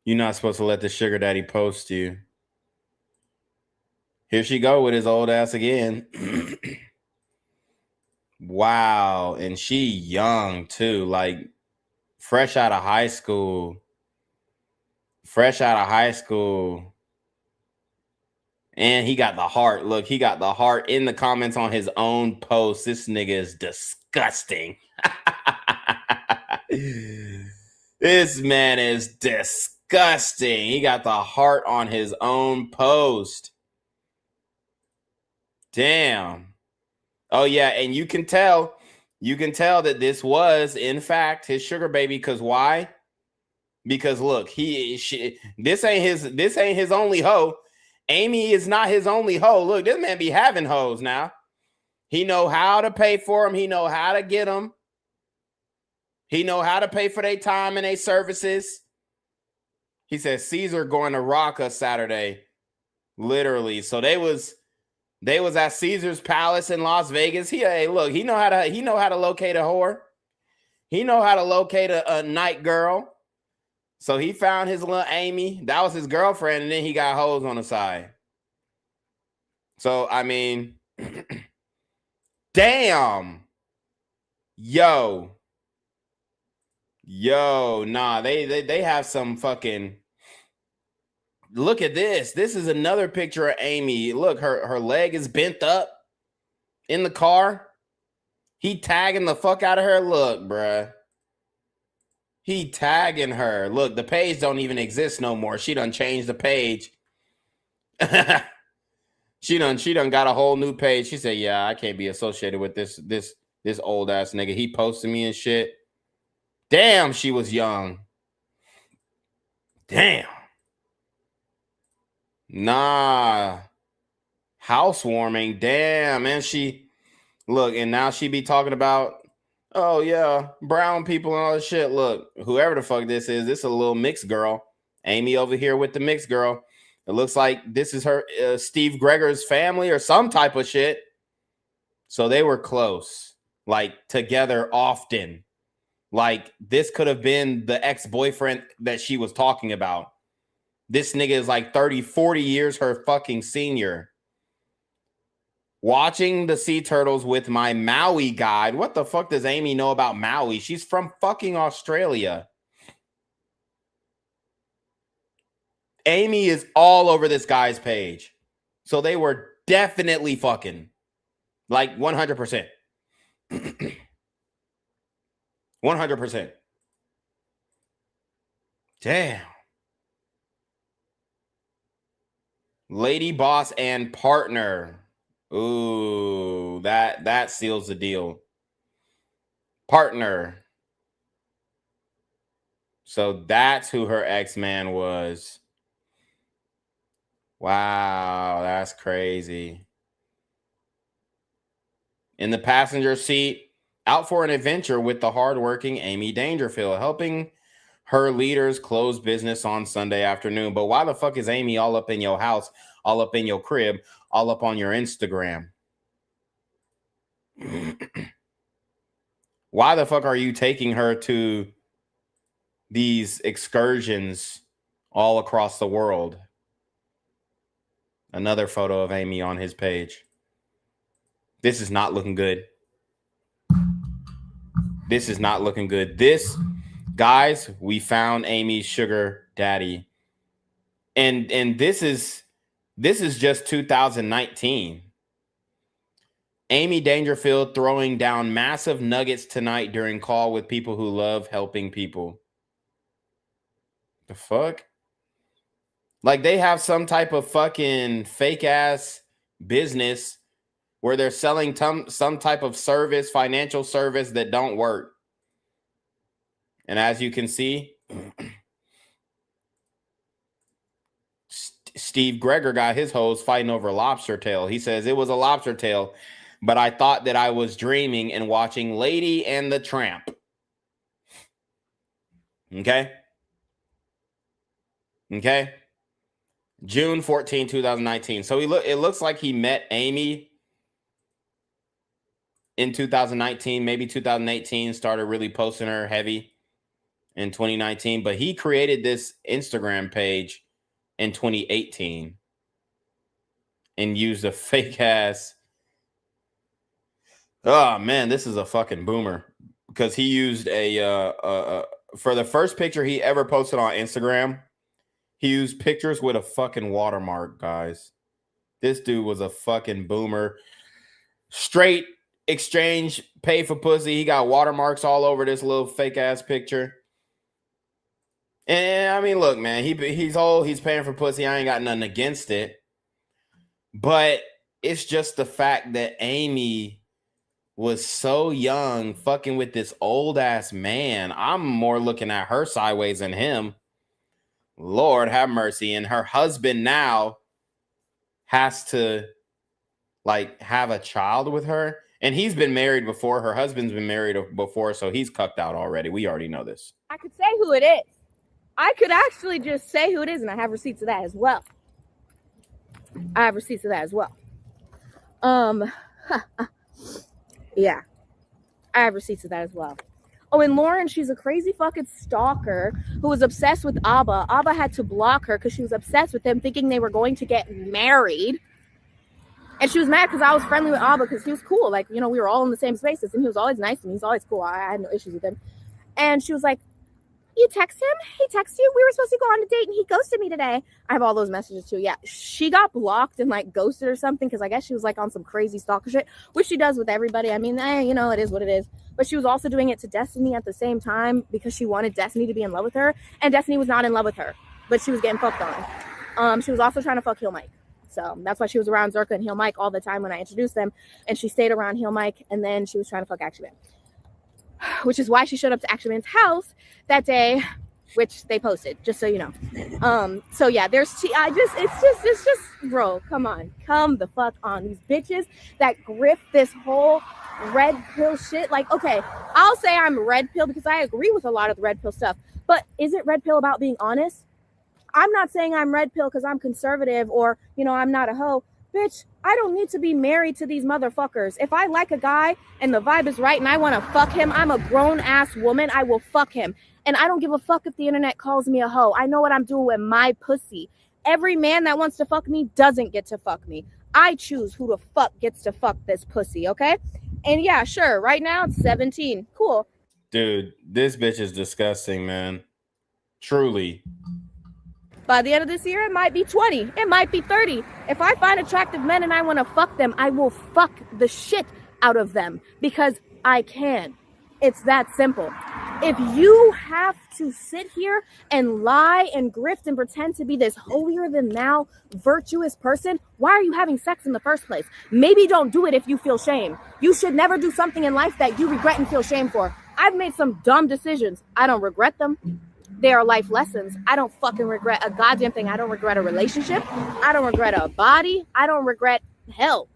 You're not supposed to let the sugar daddy post you. Here she go with his old ass again. Wow, and she young too, like fresh out of high school. Fresh out of high school. And he got the heart. Look, he got the heart in the comments on his own post. This nigga is disgusting. This man is disgusting. He got the heart on his own post. Damn. Oh yeah, and you can tell that this was in fact his sugar baby. Because why? Because look, this ain't his only hoe. Amy is not his only hoe. Look, this man be having hoes now. He know how to pay for them. He know how to get them. He know how to pay for their time and their services. He says Caesar going to rock us Saturday, literally. So they was at Caesar's Palace in Las Vegas. He know how to locate a whore. He know how to locate a night girl. So he found his little Amy. That was his girlfriend, and then he got hoes on the side. So, I mean, damn. Yo, nah, they have some fucking... Look at this. This is another picture of Amy. Look, her leg is bent up in the car. He tagging the fuck out of her. Look, bruh. He tagging her. Look, the page don't even exist no more. She done changed the page. She done got a whole new page. She said, yeah, I can't be associated with this old ass nigga. He posted me and shit. Damn, she was young. Damn. Nah. Housewarming. Damn, man. Look, and now she be talking about, oh yeah, brown people and all this shit. Look, whoever the fuck this is a little mixed girl. Amy over here with the mixed girl. It looks like this is her Steve Gregor's family or some type of shit. So they were close, like together often. Like this could have been the ex-boyfriend that she was talking about. This nigga is like 30, 40 years her fucking senior. Watching the sea turtles with my Maui guide. What the fuck does Amy know about Maui? She's from fucking Australia. Amy is all over this guy's page. So they were definitely fucking. Like 100%. 100%. Damn. Lady boss and partner. Ooh, that seals the deal. Partner. So that's who her ex-man was. Wow, that's crazy. In the passenger seat, out for an adventure with the hardworking Amy Dangerfield, helping her leaders close business on Sunday afternoon. But why the fuck is Amy all up in your house, all up in your crib, all up on your Instagram? Why the fuck are you taking her to these excursions all across the world? Another photo of Amy on his page. This is not looking good. This is not looking good. Guys, we found Amy's sugar daddy. And this is just 2019. Amy Dangerfield throwing down massive nuggets tonight during call with people who love helping people. The fuck? Like they have some type of fucking fake ass business where they're selling some type of service, financial service that don't work. And as you can see, Steve Greger got his hoes fighting over a lobster tail. He says it was a lobster tail, but I thought that I was dreaming and watching Lady and the Tramp. Okay. June 14, 2019. So it looks like he met Amy in 2019, maybe 2018, started really posting her heavy in 2019, but he created this Instagram page in 2018 and used a fake ass. Oh man, this is a fucking boomer, because he used for the first picture he ever posted on Instagram, he used pictures with a fucking watermark, guys. This dude was a fucking boomer. Straight exchange, pay for pussy. He got watermarks all over this little fake ass picture. And I mean, look, man, he's old, he's paying for pussy. I ain't got nothing against it. But it's just the fact that Amy was so young, fucking with this old ass man. I'm more looking at her sideways than him. Lord have mercy. And her husband now has to like have a child with her. And he's been married before. Her husband's been married before, so he's cucked out already. We already know this. I could say who it is. I could actually just say who it is, and I have receipts of that as well. Yeah, I have receipts of that as well. Oh, and Lauren, she's a crazy fucking stalker who was obsessed with Abba. Abba had to block her because she was obsessed with him, thinking they were going to get married. And she was mad because I was friendly with Abba because he was cool. Like, you know, we were all in the same spaces, and he was always nice to me. He's always cool. I had no issues with him. And she was like, you text him? He texts you? We were supposed to go on a date and he ghosted me today. I have all those messages too. Yeah, she got blocked and like ghosted or something because I guess she was like on some crazy stalker shit, which she does with everybody. I mean, you know, it is what it is. But she was also doing it to Destiny at the same time because she wanted Destiny to be in love with her. And Destiny was not in love with her, but she was getting fucked on. She was also trying to fuck Heel Mike. So that's why she was around Zerka and Heel Mike all the time when I introduced them. And she stayed around Heel Mike, and then she was trying to fuck Action Man. Which is why she showed up to Action Man's house that day, which they posted, just so you know. So yeah, it's just, bro, come the fuck on. These bitches that grift this whole red pill shit. Like, okay, I'll say I'm red pill because I agree with a lot of the red pill stuff, but is it red pill about being honest? I'm not saying I'm red pill because I'm conservative or, you know, I'm not a hoe. Bitch, I don't need to be married to these motherfuckers. If I like a guy and the vibe is right and I want to fuck him, I'm a grown ass woman. I will fuck him. And I don't give a fuck if the internet calls me a hoe. I know what I'm doing with my pussy. Every man that wants to fuck me doesn't get to fuck me. I choose who the fuck gets to fuck this pussy, okay? And yeah, sure, right now it's 17. Cool. Dude, this bitch is disgusting, man. Truly. By the end of this year, it might be 20. It might be 30. If I find attractive men and I want to fuck them, I will fuck the shit out of them because I can. It's that simple. If you have to sit here and lie and grift and pretend to be this holier than thou virtuous person, why are you having sex in the first place? Maybe don't do it if you feel shame. You should never do something in life that you regret and feel shame for. I've made some dumb decisions. I don't regret them. They are life lessons. I don't fucking regret a goddamn thing. I don't regret a relationship. I don't regret a body. I don't regret hell.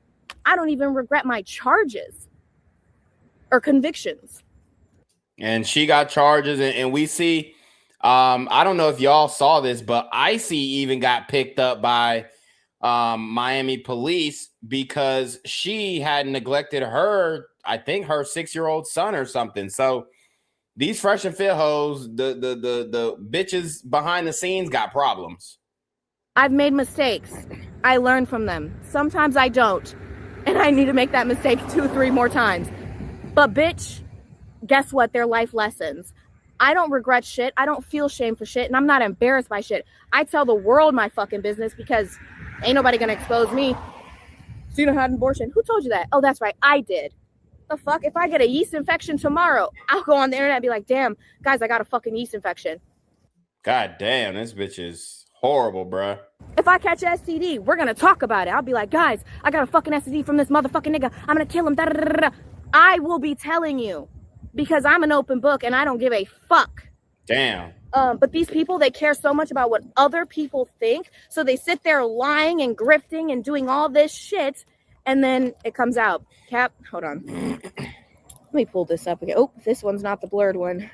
I don't even regret my charges or convictions. And she got charges, and we see, I don't know if y'all saw this, but Icy even got picked up by Miami police because she had neglected her, I think her 6-year-old son or something. So these fresh and fit hoes, the bitches behind the scenes got problems. I've made mistakes. I learn from them. Sometimes I don't. And I need to make that mistake 2-3 more times. But bitch, guess what? They're life lessons. I don't regret shit. I don't feel shame for shit. And I'm not embarrassed by shit. I tell the world my fucking business because ain't nobody gonna expose me. Xena had an abortion. Who told you that? Oh, that's right. I did. The fuck? If I get a yeast infection tomorrow, I'll go on the internet and be like, damn, guys, I got a fucking yeast infection. God damn, this bitch is Horrible, bruh. If I catch an STD, we're gonna talk about it. I'll be like, guys, I got a fucking STD from this motherfucking nigga. I'm gonna kill him. Da, da, da, da. I will be telling you because I'm an open book and I don't give a fuck. Damn. But these people, they care so much about what other people think. So they sit there lying and grifting and doing all this shit. And then it comes out. Cap, hold on. Let me pull this up again. Oh, this one's not the blurred one.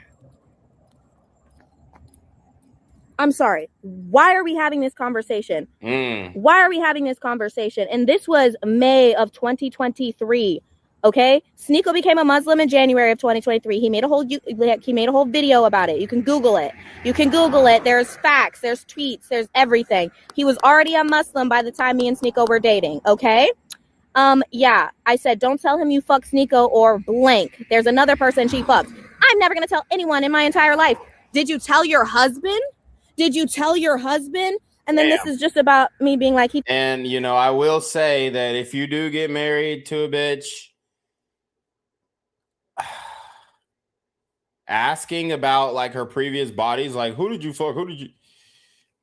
I'm sorry. Why are we having this conversation? Why are we having this conversation? And this was May of 2023. Okay, Sneako became a Muslim in January of 2023. He made a whole video about it. You can Google it. There's facts, there's tweets, there's everything. He was already a Muslim by the time me and Sneako were dating. Okay. Yeah, I said, don't tell him you fuck Sneako or blank. There's another person she fucked. I'm never gonna tell anyone in my entire life. Did you tell your husband? And then this is just about me being like, And, you know, I will say that if you do get married to a bitch, asking about like her previous bodies, like, who did you fuck?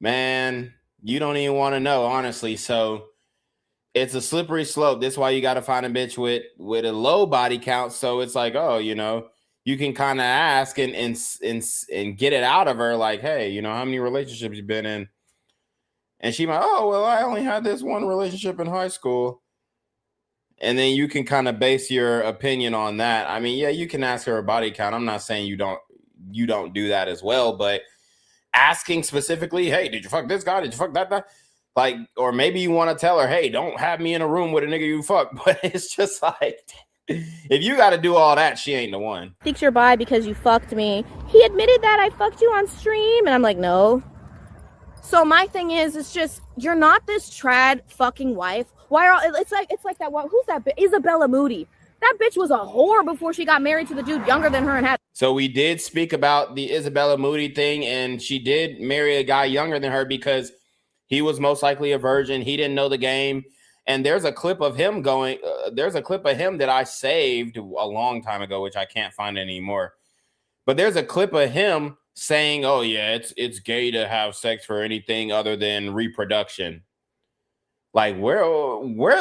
Man, you don't even want to know, honestly. So it's a slippery slope. That's why you got to find a bitch with a low body count. So it's like, oh, you know, you can kind of ask and get it out of her, like, hey, you know, how many relationships you've been in? And she might, oh, well, I only had this one relationship in high school. And then you can kind of base your opinion on that. I mean, yeah, you can ask her a body count. I'm not saying you don't do that as well, but asking specifically, hey, did you fuck this guy? Did you fuck that? Like, or maybe you want to tell her, hey, don't have me in a room with a nigga you fuck. But it's just like, if you got to do all that, she ain't the one. thinks you're bi because you fucked me. He admitted that I fucked you on stream. And I'm like, no. So my thing is, it's just, you're not this trad fucking wife. Why are it's like that one? Who's that? Isabella Moody. That bitch was a whore before she got married to the dude younger than her and had. So we did speak about the Isabella Moody thing, and she did marry a guy younger than her because he was most likely a virgin. He didn't know the game. And there's a clip of him going. There's a clip of him that I saved a long time ago, which I can't find anymore. But there's a clip of him saying, "Oh yeah, it's gay to have sex for anything other than reproduction." Like, where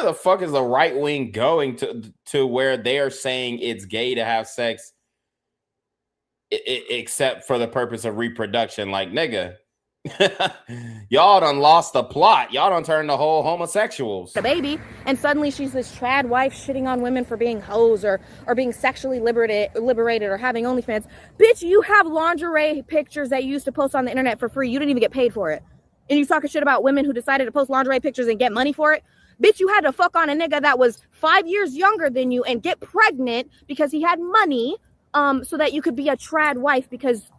the fuck is the right wing going to where they are saying it's gay to have sex except for the purpose of reproduction? Like, nigga, y'all done lost the plot. Y'all done turned the whole homosexuals. The baby, and suddenly she's this trad wife shitting on women for being hoes or being sexually liberated or having OnlyFans. Bitch, you have lingerie pictures that you used to post on the internet for free. You didn't even get paid for it. And you talking shit about women who decided to post lingerie pictures and get money for it. Bitch, you had to fuck on a nigga that was 5 years younger than you and get pregnant because he had money so that you could be a trad wife because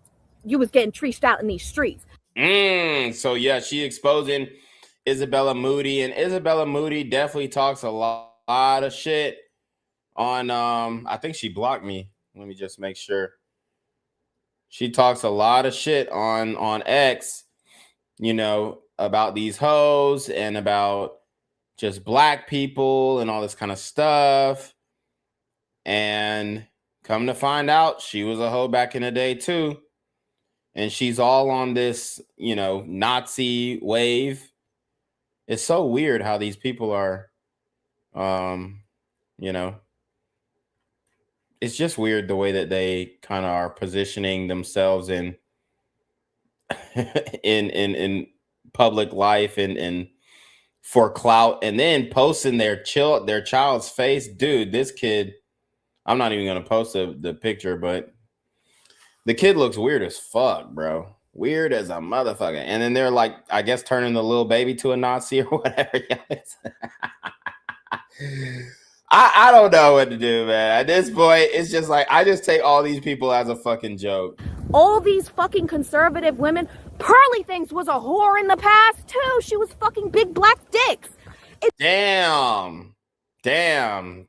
you was getting treached out in these streets. So yeah, she exposing Isabella Moody, and Isabella Moody definitely talks a lot of shit on I think she blocked me. Let me just make sure. She talks a lot of shit on X, you know, about these hoes and about just black people and all this kind of stuff. And come to find out, she was a hoe back in the day too. And she's all on this, you know, Nazi wave. It's so weird how these people are, you know, it's just weird the way that they kind of are positioning themselves in public life and for clout, and then posting their child's face. Dude, this kid, I'm not even gonna post the picture, but the kid looks weird as fuck, bro. Weird as a motherfucker. And then they're like, I guess, turning the little baby to a Nazi or whatever. I don't know what to do, man. At this point, it's just like, I just take all these people as a fucking joke. All these fucking conservative women. Pearly Things was a whore in the past, too. She was fucking big black dicks. Damn.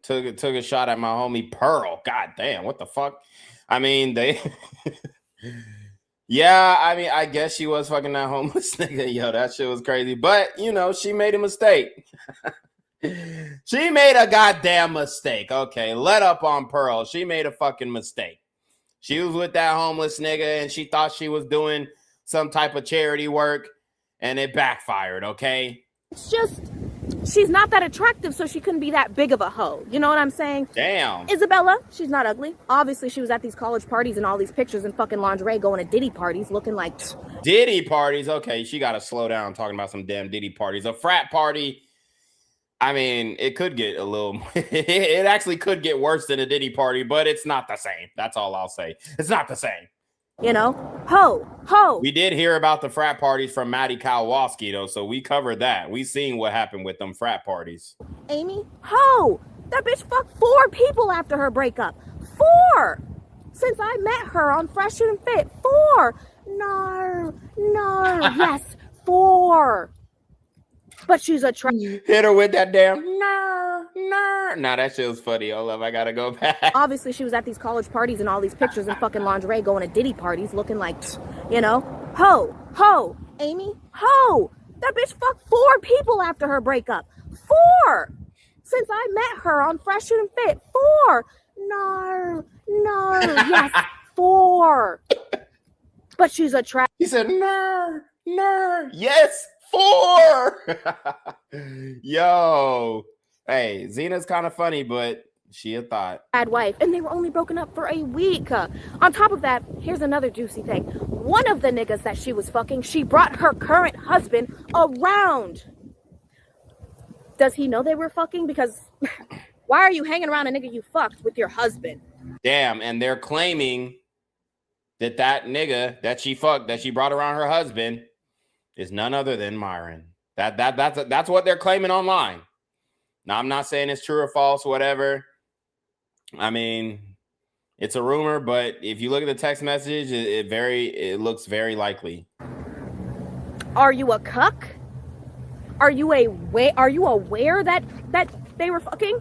Took a shot at my homie Pearl. God damn, what the fuck? I mean, yeah, I mean, I guess she was fucking that homeless nigga. Yo, that shit was crazy. But, you know, she made a mistake. She made a goddamn mistake. Okay, let up on Pearl. She made a fucking mistake. She was with that homeless nigga and she thought she was doing some type of charity work. and it backfired, okay? It's just, she's not that attractive, so she couldn't be that big of a hoe. You know what I'm saying? Damn. Isabella, she's not ugly. Obviously, she was at these college parties and all these pictures in fucking lingerie going to Diddy parties looking like... Diddy parties. Okay, she got to slow down talking about some damn Diddy parties. A frat party. I mean, it could get a little... it actually could get worse than a Diddy party, but it's not the same. That's all I'll say. It's not the same. You know? Ho. We did hear about the frat parties from Maddie Kowalski, though, so we covered that. We seen what happened with them frat parties. Amy, ho. That bitch fucked 4 people after her breakup. 4! Since I met her on Fresh and Fit. 4! No. Yes, 4. But she's attractive. Hit her with that damn no. Nah, that shit was funny. Hold up, I gotta go back. Obviously, she was at these college parties and all these pictures in fucking lingerie going to Diddy parties looking like, you know? Ho. Amy, ho. That bitch fucked 4 people after her breakup. 4! Since I met her on Fresh and Fit. 4! No. Yes, 4. But she's attractive. He said, no. Yes, 4. Yo. Hey, Xena's kind of funny, but she a thought. Bad wife, and they were only broken up for a week. On top of that, here's another juicy thing. One of the niggas that she was fucking, she brought her current husband around. Does he know they were fucking? Because why are you hanging around a nigga you fucked with your husband? Damn, and they're claiming that nigga that she fucked, that she brought around her husband, is none other than Myron. That's what they're claiming online. Now, I'm not saying it's true or false, whatever. I mean, it's a rumor, but if you look at the text message, it looks very likely. Are you a cuck? Are you aware that they were fucking?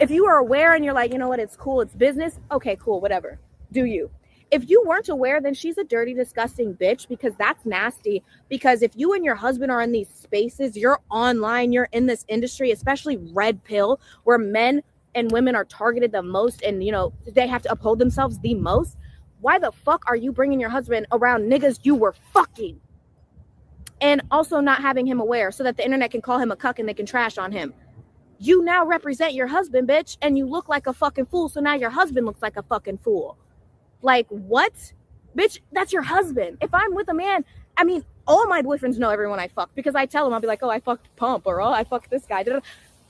If you are aware and you're like, you know what, it's cool, it's business. Okay, cool, whatever. Do you? If you weren't aware, then she's a dirty, disgusting bitch, because that's nasty. Because if you and your husband are in these spaces, you're online, you're in this industry, especially red pill, where men and women are targeted the most and, you know, they have to uphold themselves the most. Why the fuck are you bringing your husband around niggas you were fucking? And also not having him aware so that the internet can call him a cuck and they can trash on him. You now represent your husband, bitch, and you look like a fucking fool, so now your husband looks like a fucking fool. Like, what? Bitch, that's your husband. If I'm with a man, I mean, all my boyfriends know everyone I fucked, because I tell them, I'll be like, oh, I fucked Pump, or oh, I fucked this guy.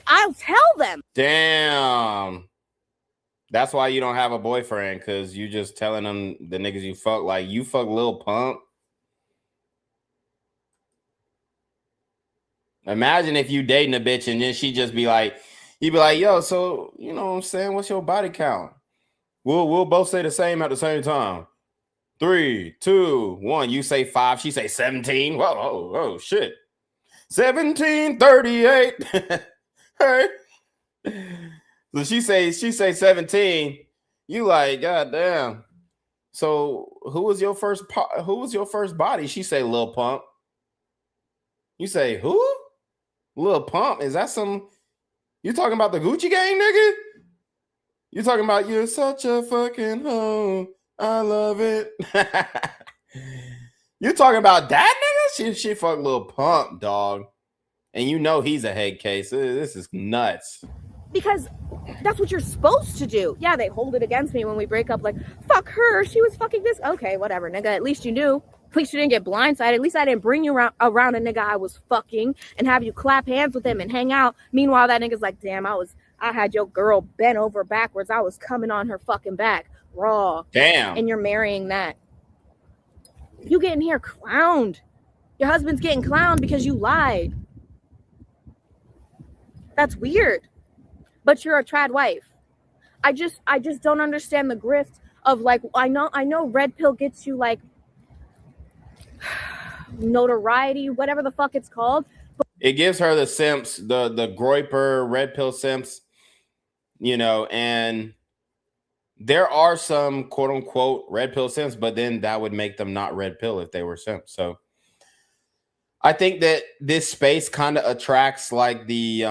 I'll tell them. Damn. That's why you don't have a boyfriend, because you just telling them the niggas you fuck, like, you fuck Lil Pump. Imagine if you dating a bitch and then she just be like, you'd be like, yo, so, you know what I'm saying? What's your body count? We'll both say the same at the same time. 3, 2, 1. You say 5, she say 17. Whoa, oh shit. 1738. Hey. So she say 17. You like, God damn. So who was your first body? She say Lil Pump. You say who? Lil Pump? Is that some? You talking about the Gucci Gang, nigga? You talking about you're such a fucking hoe. I love it. You talking about that nigga? She fuck Lil Pump, dog. And you know he's a head case. This is nuts. Because that's what you're supposed to do. Yeah, they hold it against me when we break up, like, fuck her, she was fucking this. Okay, whatever, nigga. At least you knew. At least you didn't get blindsided. At least I didn't bring you around a nigga I was fucking and have you clap hands with him and hang out. Meanwhile, that nigga's like, damn, I had your girl bent over backwards. I was coming on her fucking back raw. Damn. And you're marrying that. You getting here clowned. Your husband's getting clowned because you lied. That's weird. But you're a trad wife. I just don't understand the grift of, like, I know red pill gets you, like, notoriety, whatever the fuck it's called. But it gives her the simps, the groiper red pill simps, you know, and there are some quote unquote red pill simps, but then that would make them not red pill if they were simps. So I think that this space kind of attracts like the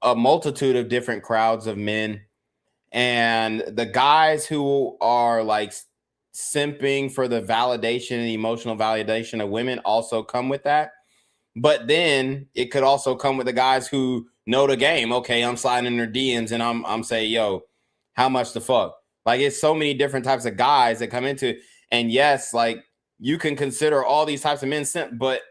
a multitude of different crowds of men, and the guys who are like simping for the validation and emotional validation of women also come with that. But then it could also come with the guys who know the game. Okay, I'm sliding in their DMs and I'm saying, yo, how much the fuck? Like, it's so many different types of guys that come into it. And yes, like, you can consider all these types of men simp, but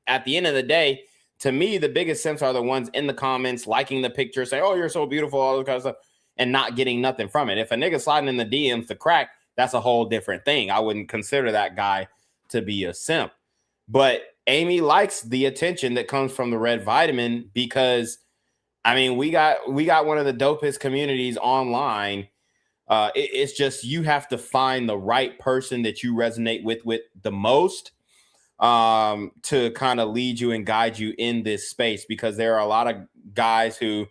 at the end of the day, to me, the biggest simps are the ones in the comments, liking the picture, saying, oh, you're so beautiful, all this kind of stuff, and not getting nothing from it. If a nigga sliding in the DMs to crack, that's a whole different thing. I wouldn't consider that guy to be a simp. But Amy likes the attention that comes from the red vitamin because, I mean, we got one of the dopest communities online. It's just you have to find the right person that you resonate with the most to kind of lead you and guide you in this space, because there are a lot of guys who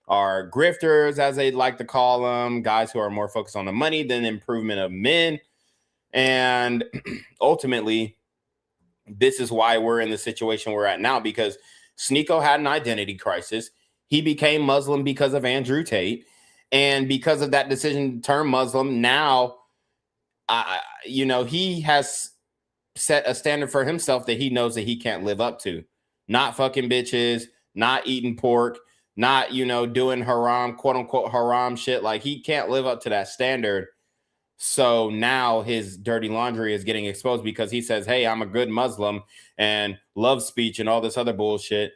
are grifters, as they like to call them, guys who are more focused on the money than improvement of men. And ultimately, this is why we're in the situation we're at now, because Sneako had an identity crisis. He became Muslim because of Andrew Tate. And because of that decision to turn Muslim, now, he has set a standard for himself that he knows that he can't live up to. Not fucking bitches, not eating pork, not, doing haram, quote unquote haram shit. Like, he can't live up to that standard. So now his dirty laundry is getting exposed because he says, hey, I'm a good Muslim and love speech and all this other bullshit,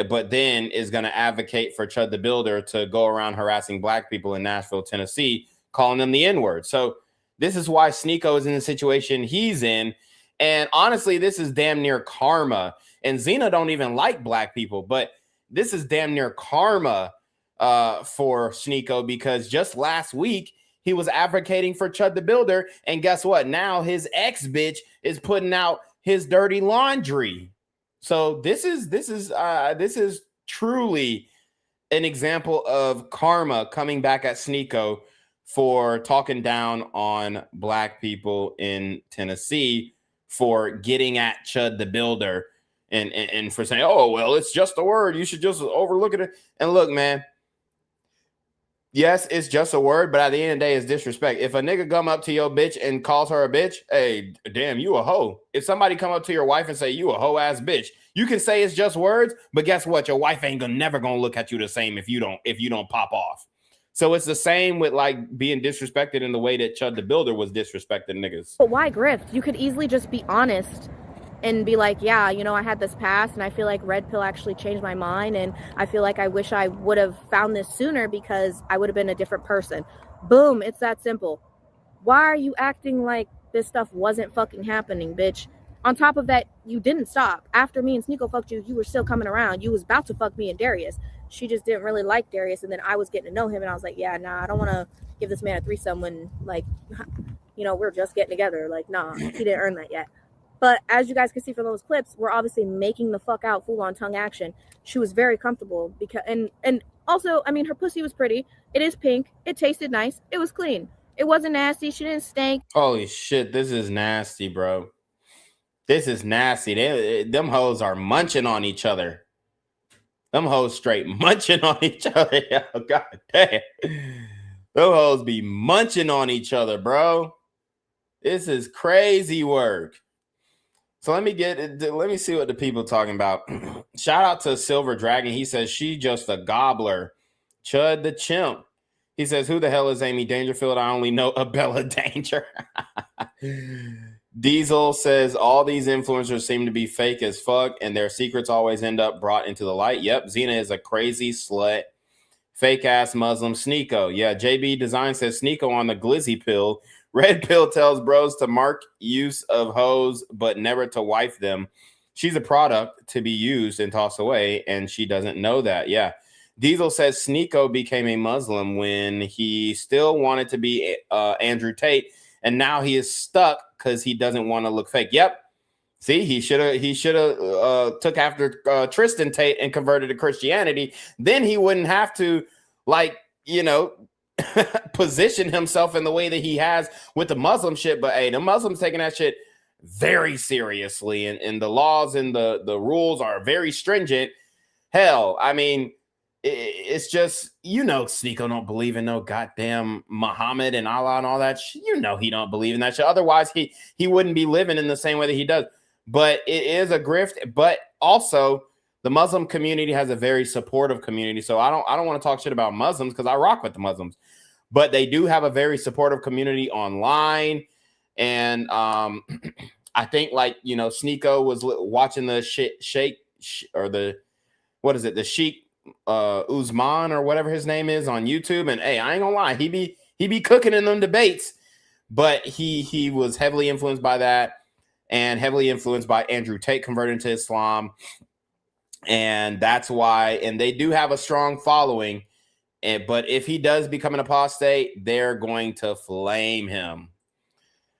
but then is going to advocate for Chud the Builder to go around harassing black people in Nashville, Tennessee, calling them the N-word. So this is why Sneako is in the situation he's in. And honestly, this is damn near karma. And Xena don't even like black people, but this is damn near karma for Sneako, because just last week he was advocating for Chud the Builder, and guess what? Now his ex bitch is putting out his dirty laundry. So this is truly an example of karma coming back at Sneako for talking down on black people in Tennessee, for getting at Chud the Builder, and for saying, oh, well, it's just a word, you should just overlook it. And look, man, yes, it's just a word, but at the end of the day, it's disrespect. If a nigga come up to your bitch and calls her a bitch, hey, damn, you a hoe. If somebody come up to your wife and say you a hoe ass bitch, you can say it's just words, but guess what? Your wife ain't never gonna look at you the same if you don't pop off. So it's the same with like being disrespected in the way that Chud the Builder was disrespecting niggas. But why grift? You could easily just be honest and be like, yeah, I had this past and I feel like red pill actually changed my mind, and I feel like I wish I would have found this sooner because I would have been a different person. Boom, it's that simple. Why are you acting like this stuff wasn't fucking happening, bitch? On top of that, you didn't stop. After me and Sneako fucked you, you were still coming around. You was about to fuck me and Darius. She just didn't really like Darius, and then I was getting to know him, and I was like, yeah, nah, I don't want to give this man a threesome when, like, we're just getting together. Like, nah, he didn't earn that yet. But as you guys can see from those clips, we're obviously making the fuck out full-on tongue action. She was very comfortable because, and also, I mean, her pussy was pretty. It is pink. It tasted nice. It was clean. It wasn't nasty. She didn't stink. Holy shit, this is nasty, bro. This is nasty. Them hoes are munching on each other. Them hoes straight munching on each other. Oh, God damn. Them hoes be munching on each other, bro. This is crazy work. So let me see what the people talking about. Shout out to Silver Dragon. He says she just a gobbler. Chud the chimp. He says, who the hell is Amy Dangerfield? I only know Abella Danger. Diesel says all these influencers seem to be fake as fuck, and their secrets always end up brought into the light. Yep, Xena is a crazy slut. Fake ass Muslim. Sneako. Yeah, JB Design says Sneako on the glizzy pill. Red pill tells bros to mark use of hoes, but never to wife them. She's a product to be used and tossed away, and she doesn't know that. Yeah. Diesel says Sneako became a Muslim when he still wanted to be Andrew Tate, and now he is stuck because he doesn't want to look fake. Yep. See, he should have took after Tristan Tate and converted to Christianity. Then he wouldn't have to, position himself in the way that he has with the Muslim shit. But hey, the Muslims taking that shit very seriously, and the laws and the rules are very stringent. Hell, I mean, it's just, Sneako don't believe in no goddamn Muhammad and Allah and all that shit. He don't believe in that shit. Otherwise, he wouldn't be living in the same way that he does. But it is a grift. But also, the Muslim community has a very supportive community. So I don't want to talk shit about Muslims because I rock with the Muslims. But they do have a very supportive community online. And I think, like, Sneako was watching the Sheikh Usman or whatever his name is on YouTube, and hey, I ain't gonna lie, he be cooking in them debates, but he was heavily influenced by that and heavily influenced by Andrew Tate converting to Islam, and that's why. And they do have a strong following, but if he does become an apostate, they're going to flame him,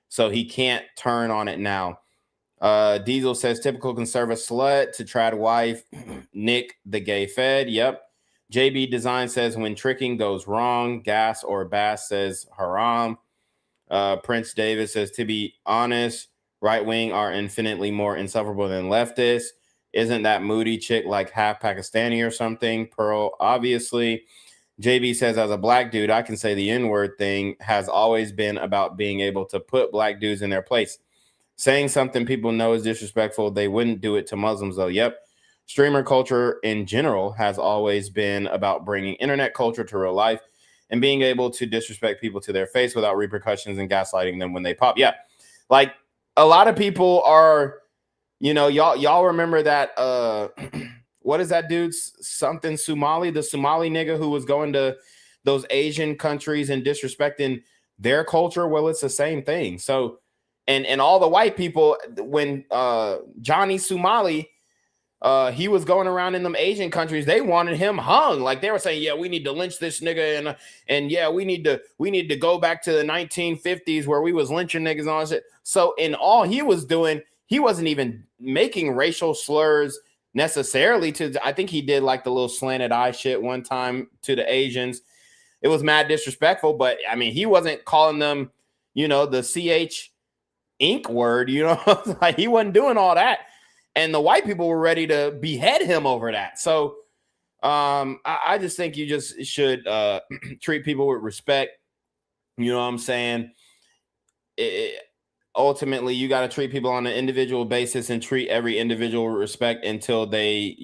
so he can't turn on it now. Diesel says typical conservative slut to trad wife Nick the gay fed. Yep. JB Design says when tricking goes wrong. Gas or Bass says haram. Prince David says to be honest, right wing are infinitely more insufferable than leftists. Isn't that moody chick like half Pakistani or something? Pearl, obviously. JB says as a black dude, I can say the N-word thing has always been about being able to put black dudes in their place. Saying something people know is disrespectful. They wouldn't do it to Muslims, though. Yep. Streamer culture in general has always been about bringing internet culture to real life and being able to disrespect people to their face without repercussions and gaslighting them when they pop. Yeah. Like a lot of people are, y'all remember that, what is that dude's something Somali, the Somali nigga who was going to those Asian countries and disrespecting their culture? Well, it's the same thing. So, and all the white people, when Johnny Somali, he was going around in them Asian countries, they wanted him hung. Like they were saying, yeah, we need to lynch this nigga, and yeah, we need to go back to the 1950s where we was lynching niggas on shit. So in all he was doing, he wasn't even making racial slurs necessarily I think he did like the little slanted eye shit one time to the Asians. It was mad disrespectful, but I mean, he wasn't calling them, the CH ink word, like he wasn't doing all that, and the white people were ready to behead him over that. So I just think you just should treat people with respect. You know what I'm saying? Ultimately, you got to treat people on an individual basis and treat every individual with respect until they,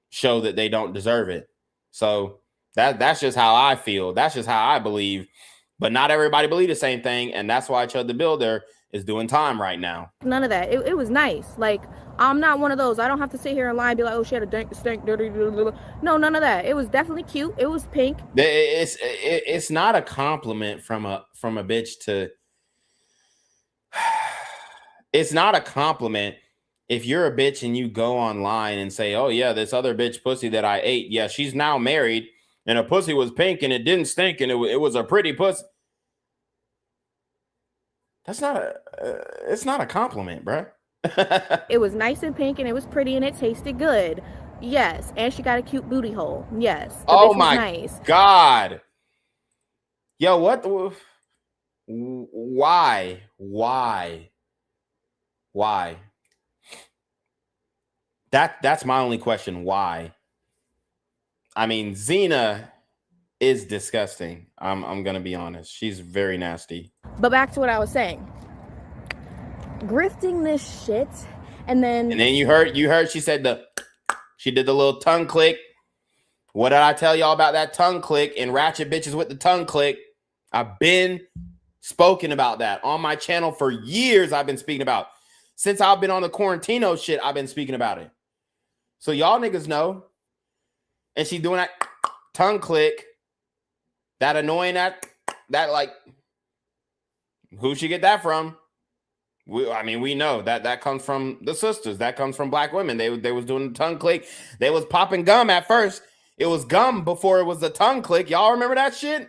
show that they don't deserve it. So that's just how I feel. That's just how I believe. But not everybody believe the same thing, and that's why Chud the Builder is doing time right now. None of that. It was nice. Like, I'm not one of those. I don't have to sit here and lie and be like, oh, she had a dank, stank, dirty. No, none of that. It was definitely cute. It was pink. It's not a compliment from a bitch to. It's not a compliment if you're a bitch and you go online and say, oh yeah, this other bitch pussy that I ate, yeah, she's now married and her pussy was pink and it didn't stink and it was a pretty pussy. That's not it's not a compliment, bro. It was nice and pink and it was pretty and it tasted good. Yes. And she got a cute booty hole. Yes. Oh my God. Yo, what? Why? That's my only question. Why? I mean, Xena is disgusting. I'm gonna be honest. She's very nasty. But back to what I was saying. Grifting this shit, and then you heard she said she did the little tongue click. What did I tell y'all about that tongue click and ratchet bitches with the tongue click? I've been spoken about that on my channel for years. I've been speaking about since I've been on the Quarantino shit. I've been speaking about it. So y'all niggas know. And she's doing that tongue click, that annoying that like, who she get that from? We know that comes from the sisters. That comes from black women. They was doing the tongue click. They was popping gum at first. It was gum before it was the tongue click. Y'all remember that shit?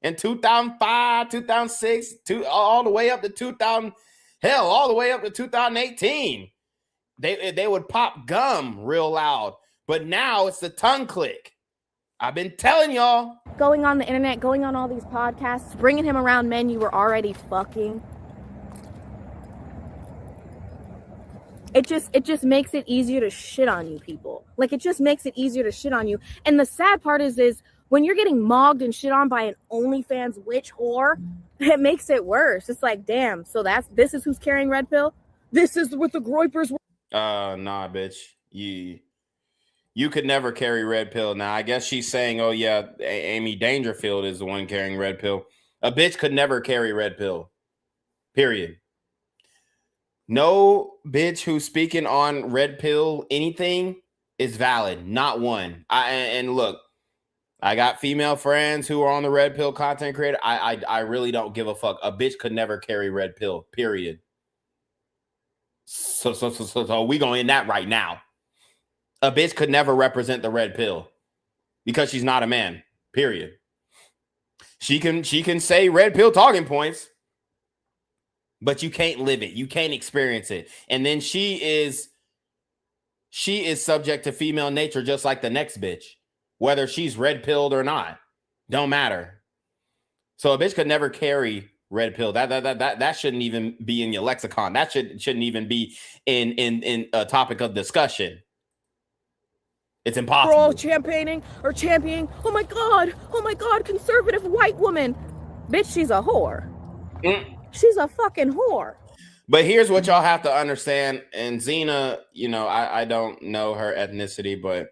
In 2005, 2006, all the way up to 2000, hell, all the way up to 2018. They would pop gum real loud. But now it's the tongue click. I've been telling y'all. Going on the internet, going on all these podcasts, bringing him around men you were already fucking. It just makes it easier to shit on you people. Like, it just makes it easier to shit on you. And the sad part is when you're getting mogged and shit on by an OnlyFans witch whore, it makes it worse. It's like, damn, so this is who's carrying red pill? This is what the groypers were. Nah, bitch. You could never carry red pill. Now, I guess she's saying, oh yeah, Amy Dangerfield is the one carrying red pill. A bitch could never carry red pill. Period. No bitch who's speaking on red pill anything is valid. Not one. And look, I got female friends who are on the red pill content creator. I really don't give a fuck. A bitch could never carry red pill. Period. So we gonna end that right now. A bitch could never represent the red pill because she's not a man. Period. She can say red pill talking points, but you can't live it. You can't experience it. And then she is subject to female nature just like the next bitch, whether she's red pilled or not. Don't matter. So a bitch could never carry red pill. That shouldn't even be in your lexicon. That shouldn't even be in a topic of discussion. It's impossible. We're all championing. Oh my God, conservative white woman. Bitch, she's a whore. She's a fucking whore. But here's what y'all have to understand. And Xena, I don't know her ethnicity, but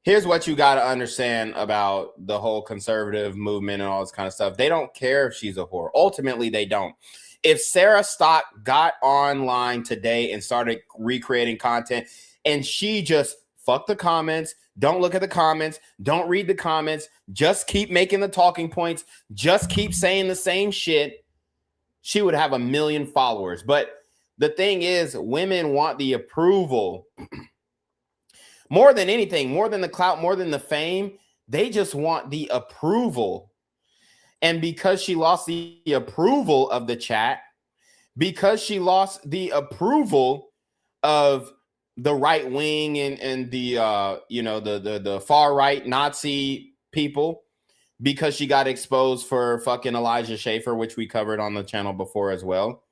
here's what you got to understand about the whole conservative movement and all this kind of stuff. They don't care if she's a whore. Ultimately, they don't. If Sarah Stock got online today and started recreating content and she just fuck the comments, don't look at the comments, don't read the comments, just keep making the talking points, just keep saying the same shit, she would have 1 million followers. But the thing is, women want the approval. More than anything, more than the clout, more than the fame, they just want the approval. And because she lost the approval of the chat, because she lost the approval of the right wing and the the far right Nazi people, because she got exposed for fucking Elijah Schaffer, which we covered on the channel before as well.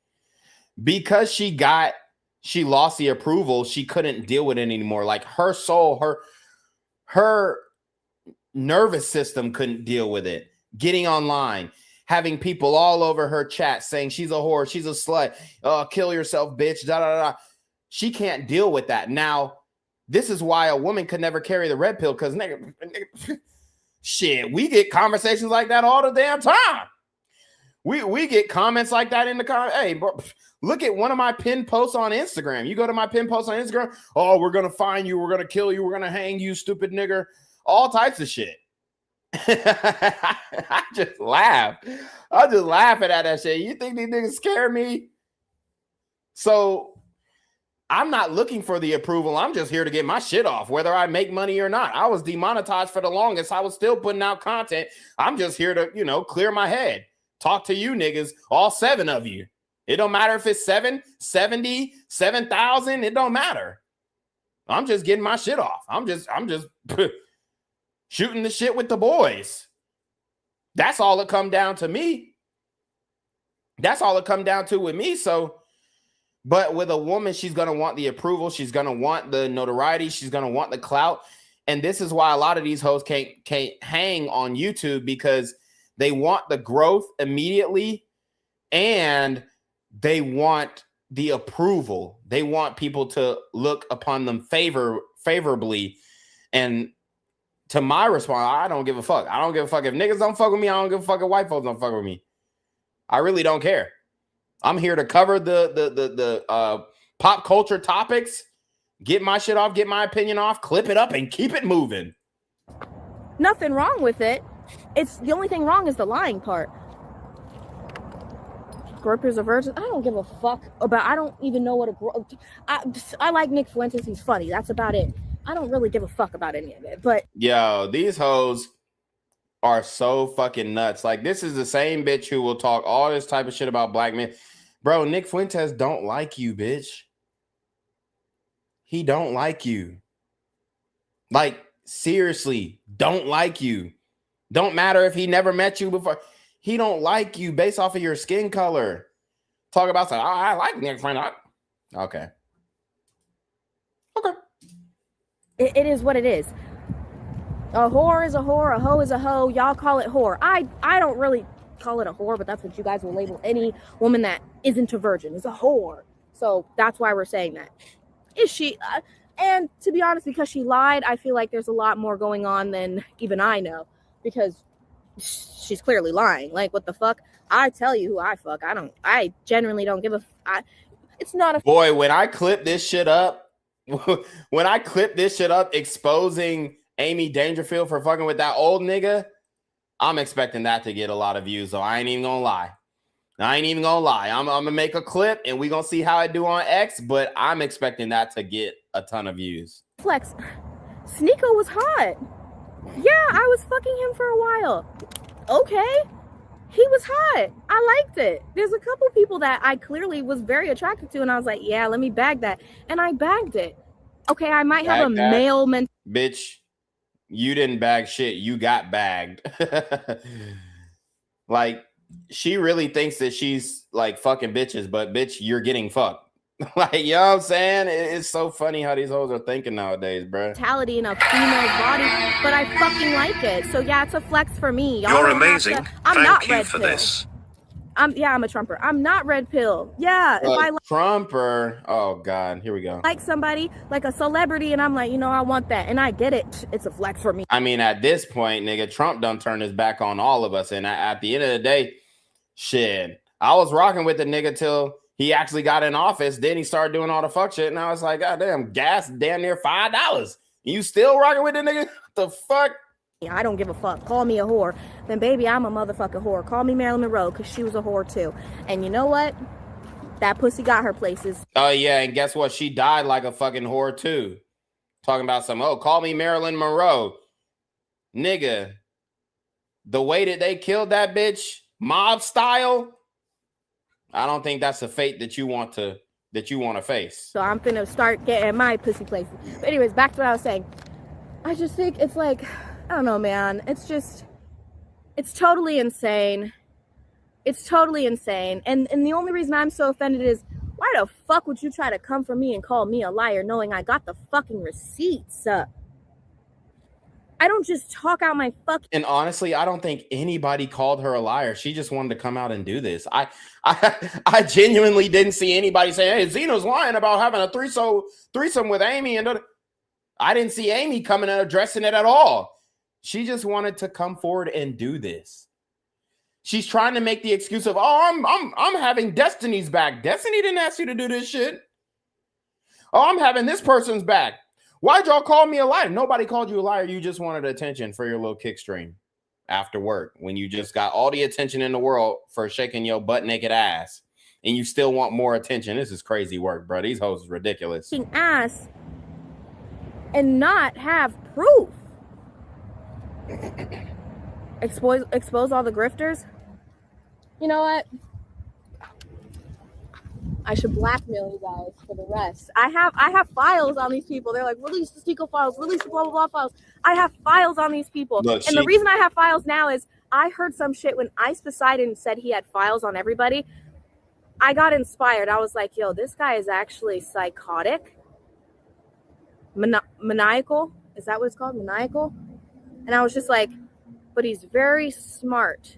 Because she lost the approval, she couldn't deal with it anymore. Like her soul, her nervous system couldn't deal with it. Getting online, having people all over her chat saying she's a whore, she's a slut, kill yourself, bitch, da da da. She can't deal with that. Now, this is why a woman could never carry the red pill, because nigga, shit, we get conversations like that all the damn time. We get comments like that in the comment. Hey, bro, look at one of my pinned posts on Instagram. You go to my pinned post on Instagram. Oh, we're gonna find you. We're gonna kill you. We're gonna hang you, stupid nigger. All types of shit. I just laugh. I just laughing at that shit. You think these niggas scare me? So I'm not looking for the approval. I'm just here to get my shit off, whether I make money or not. I was demonetized for the longest. I was still putting out content. I'm just here to, clear my head. Talk to you niggas, all 7 of you. It don't matter if it's 7, 70, 7,000. It don't matter. I'm just getting my shit off. I'm just shooting the shit with the boys. That's all it come down to me. That's all it come down to with me. So, but with a woman, she's going to want the approval. She's going to want the notoriety. She's going to want the clout. And this is why a lot of these hoes can't hang on YouTube, because they want the growth immediately and they want the approval. They want people to look upon them favorably. And to my response, I don't give a fuck. I don't give a fuck if niggas don't fuck with me. I don't give a fuck if white folks don't fuck with me. I really don't care. I'm here to cover the pop culture topics, get my shit off, get my opinion off, clip it up, and keep it moving. Nothing wrong with it. It's the only thing wrong is the lying part. Groypers are virgins. I don't give a fuck about. I don't even know what I like Nick Fuentes. He's funny. That's about it. I don't really give a fuck about any of it. But yo, these hoes are so fucking nuts. Like, this is the same bitch who will talk all this type of shit about black men. Bro, Nick Fuentes don't like you, bitch. He don't like you. Like, seriously, don't like you. Don't matter if he never met you before. He don't like you based off of your skin color. Talk about something. I like Nick Fuentes. Okay. it is what it is. A whore is a whore, a hoe is a hoe. Y'all call it whore. I don't really call it a whore, but that's what you guys will label any woman that isn't a virgin is a whore. So that's why we're saying that. Is she? And to be honest, because she lied, I feel like there's a lot more going on than even I know, because she's clearly lying. Like, what the fuck? I tell you who I fuck. I genuinely don't give a. It's not a. Boy, when I clip this shit up, exposing Amy Dangerfield for fucking with that old nigga, I'm expecting that to get a lot of views. So I ain't even gonna lie. I'm gonna make a clip and we gonna see how I do on X, but I'm expecting that to get a ton of views. Flex. Sneako was hot. Yeah, I was fucking him for a while. Okay. He was hot. I liked it. There's a couple people that I clearly was very attracted to, and I was like, yeah, let me bag that. And I bagged it. Okay, I might have a male Bitch, you didn't bag shit. You got bagged. Like, she really thinks that she's like fucking bitches, but bitch, you're getting fucked. Like, you know what I'm saying? It's so funny how these hoes are thinking nowadays, bro. Mentality in a female body, but I fucking like it. So yeah, it's a flex for me. You're amazing. I'm not Thank you red for pill. this. I'm a Trumper. I'm not red pill. Yeah, if I Trumper. Oh God, here we go. like somebody, like a celebrity, and I'm like, you know, I want that, and I get it. It's a flex for me. I mean, at this point, nigga, Trump done turned his back on all of us, and at the end of the day, shit, I was rocking with the nigga till he actually got in office. Then he started doing all the fuck shit, and I was like, God damn, gas damn near $5. You still rocking with the nigga? What the fuck? I don't give a fuck. Call me a whore. Then baby, I'm a motherfucking whore. Call me Marilyn Monroe, because she was a whore too. And you know what? That pussy got her places. Oh yeah, and guess what? She died like a fucking whore too. Talking about some, call me Marilyn Monroe. Nigga, the way that they killed that bitch, mob style, I don't think that's a fate that you want to face. So I'm finna start getting my pussy places. But anyways, back to what I was saying. I just think it's like, I don't know, man. It's totally insane. It's totally insane. And the only reason I'm so offended is, why the fuck would you try to come for me and call me a liar knowing I got the fucking receipts? I don't just talk out my fucking... And honestly, I don't think anybody called her a liar. She just wanted to come out and do this. I genuinely didn't see anybody saying, hey, Xena's lying about having a threesome with Amy. And I didn't see Amy coming and addressing it at all. She just wanted to come forward and do this. She's trying to make the excuse of, I'm having Destiny's back. Destiny didn't ask you to do this shit. Oh, I'm having this person's back. Why'd y'all call me a liar? Nobody called you a liar. You just wanted attention for your little kick stream after work when you just got all the attention in the world for shaking your butt naked ass and you still want more attention. This is crazy work, bro. These hoes is ridiculous. Ass and not have proof. Expose all the grifters. You know what? I should blackmail you guys for the rest. I have files on these people. They're like, release the Sneako files, release the blah, blah, blah files. I have files on these people. Look, and the reason I have files now is I heard some shit when Ice Poseidon said he had files on everybody. I got inspired. I was like, yo, this guy is actually psychotic. Maniacal. Is that what it's called? Maniacal? And I was just like, but he's very smart.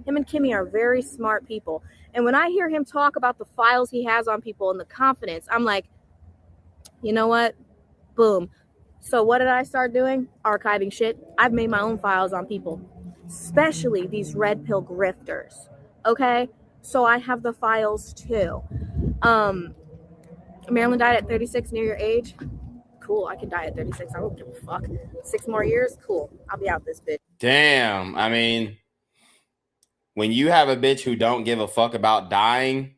Him and Kimmy are very smart people. And when I hear him talk about the files he has on people and the confidence, I'm like, you know what? Boom. So what did I start doing? Archiving shit. I've made my own files on people, especially these red pill grifters. Okay? So I have the files too. Marilyn died at 36, near your age. Cool, I can die at 36. I don't give a fuck. 6 more years? Cool. I'll be out this bitch. Damn. I mean, when you have a bitch who don't give a fuck about dying,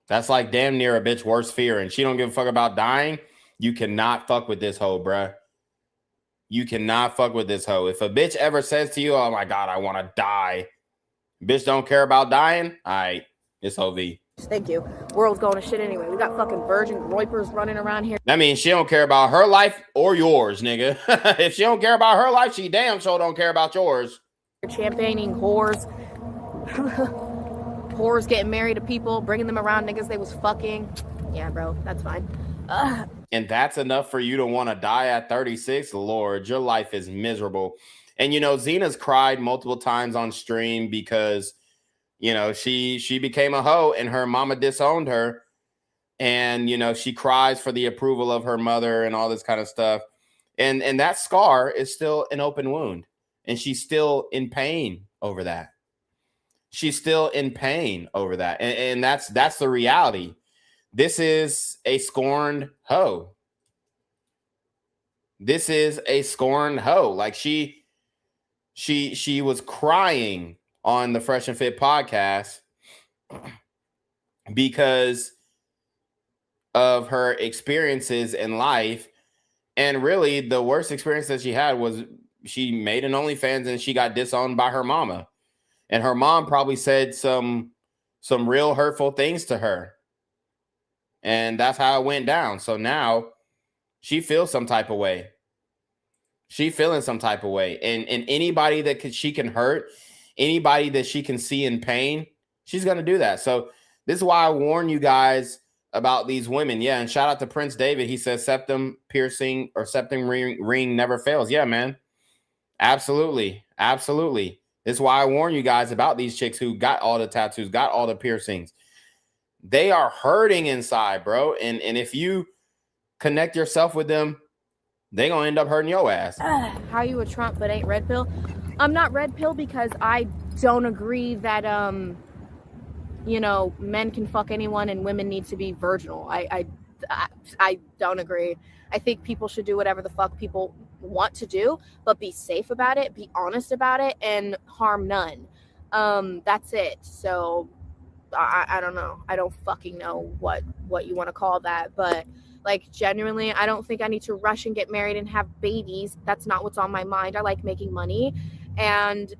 that's like damn near a bitch worst fear. And she don't give a fuck about dying. You cannot fuck with this hoe, bruh. You cannot fuck with this hoe. If a bitch ever says to you, oh my God, I want to die. Bitch don't care about dying. All right, it's OV. Thank you. World's going to shit anyway. We got fucking virgin groypers running around here. That means she don't care about her life or yours, nigga. If she don't care about her life, she damn sure don't care about yours. Champagning whores. Whores getting married to people, bringing them around niggas they was fucking. Yeah, bro, that's fine. And that's enough for you to want to die at 36. Lord, your life is miserable. And, you know, Xena's cried multiple times on stream because, you know, she became a hoe and her mama disowned her. And, you know, she cries for the approval of her mother and all this kind of stuff. And that scar is still an open wound. And she's still in pain over that. She's still in pain over that. And that's the reality. This is a scorned hoe. This is a scorned hoe. Like she was crying on the Fresh and Fit podcast because of her experiences in life. And really the worst experience that she had was she made an OnlyFans and she got disowned by her mama. And her mom probably said some real hurtful things to her. And that's how it went down. So now she feels some type of way. She feeling some type of way. And anybody that she can hurt, anybody that she can see in pain, she's going to do that. So this is why I warn you guys about these women. Yeah, and shout out to Prince David. He says septum piercing or septum ring never fails. Yeah, man. Absolutely. Absolutely. This is why I warn you guys about these chicks who got all the tattoos, got all the piercings. They are hurting inside, bro. And if you connect yourself with them, they're going to end up hurting your ass. How you a Trump but ain't red pill? I'm not red pill because I don't agree that, you know, men can fuck anyone and women need to be virginal. I don't agree. I think people should do whatever the fuck people want to do, but be safe about it, be honest about it, and harm none. That's it. So I don't know. I don't fucking know what you want to call that, but like genuinely, I don't think I need to rush and get married and have babies. That's not what's on my mind. I like making money. And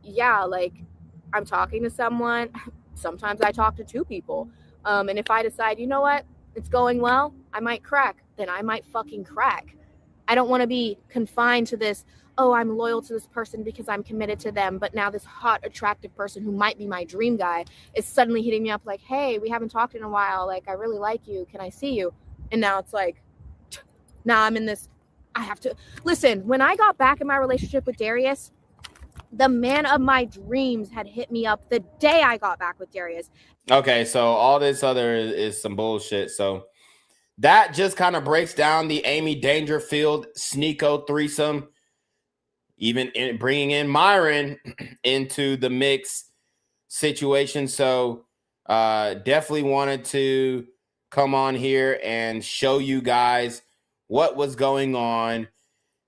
yeah, like I'm talking to someone. Sometimes I talk to two people. And if I decide, you know what, it's going well, I might crack, then I might fucking crack. I don't want to be confined to this, oh, I'm loyal to this person because I'm committed to them. But now this hot, attractive person who might be my dream guy is suddenly hitting me up like, hey, we haven't talked in a while. Like, I really like you. Can I see you? And now it's like, now I'm in this, I have to. Listen, when I got back in my relationship with Darius, the man of my dreams had hit me up the day I got back with Darius. Okay, so all this other is some bullshit. So that just kind of breaks down the Amy Dangerfield Sneako threesome, even bringing in Myron into the mix situation. So definitely wanted to come on here and show you guys what was going on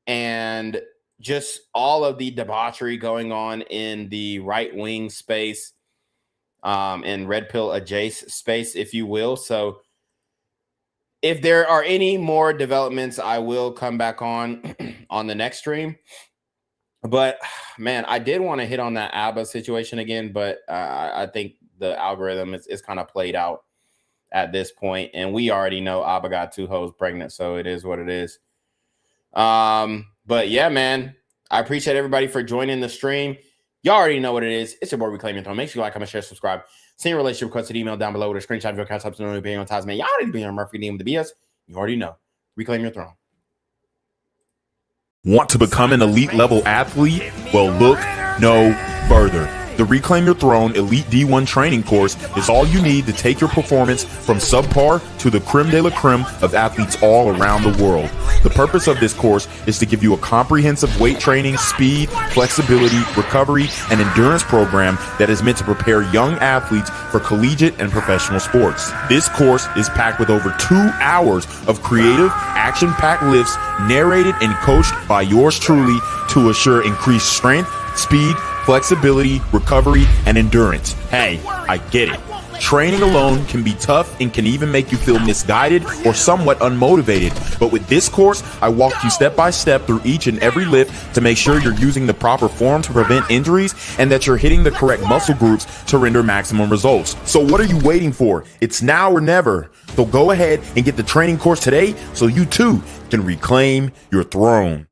and just all of the debauchery going on in the right-wing space, in red pill adjacent space, if you will. So if there are any more developments, I will come back on the next stream. But man, I did want to hit on that ABBA situation again, but I think the algorithm is kind of played out at this point, and we already know ABBA got 2 hoes pregnant, so it is what it is. But yeah, man, I appreciate everybody for joining the stream. Y'all already know what it is. It's your boy Reclaim Your Throne. Make sure you like, comment, share, subscribe. Send your relationship requested email down below with a screenshot of your CashApp to being on Tasman. Y'all already be on Murphy DM with the BS. You already know. Reclaim your throne. Want to become an elite level athlete? Well, look no further. The Reclaim Your Throne Elite D1 training course is all you need to take your performance from subpar to the creme de la creme of athletes all around the world. The purpose of this course is to give you a comprehensive weight training, speed, flexibility, recovery, and endurance program that is meant to prepare young athletes for collegiate and professional sports. This course is packed with over 2 hours of creative, action-packed lifts narrated and coached by yours truly to assure increased strength, speed, flexibility, recovery, and endurance. Hey, I get it. Training alone can be tough and can even make you feel misguided or somewhat unmotivated. But with this course, I walk you step by step through each and every lift to make sure you're using the proper form to prevent injuries and that you're hitting the correct muscle groups to render maximum results. So what are you waiting for? It's now or never. So go ahead and get the training course today so you too can reclaim your throne.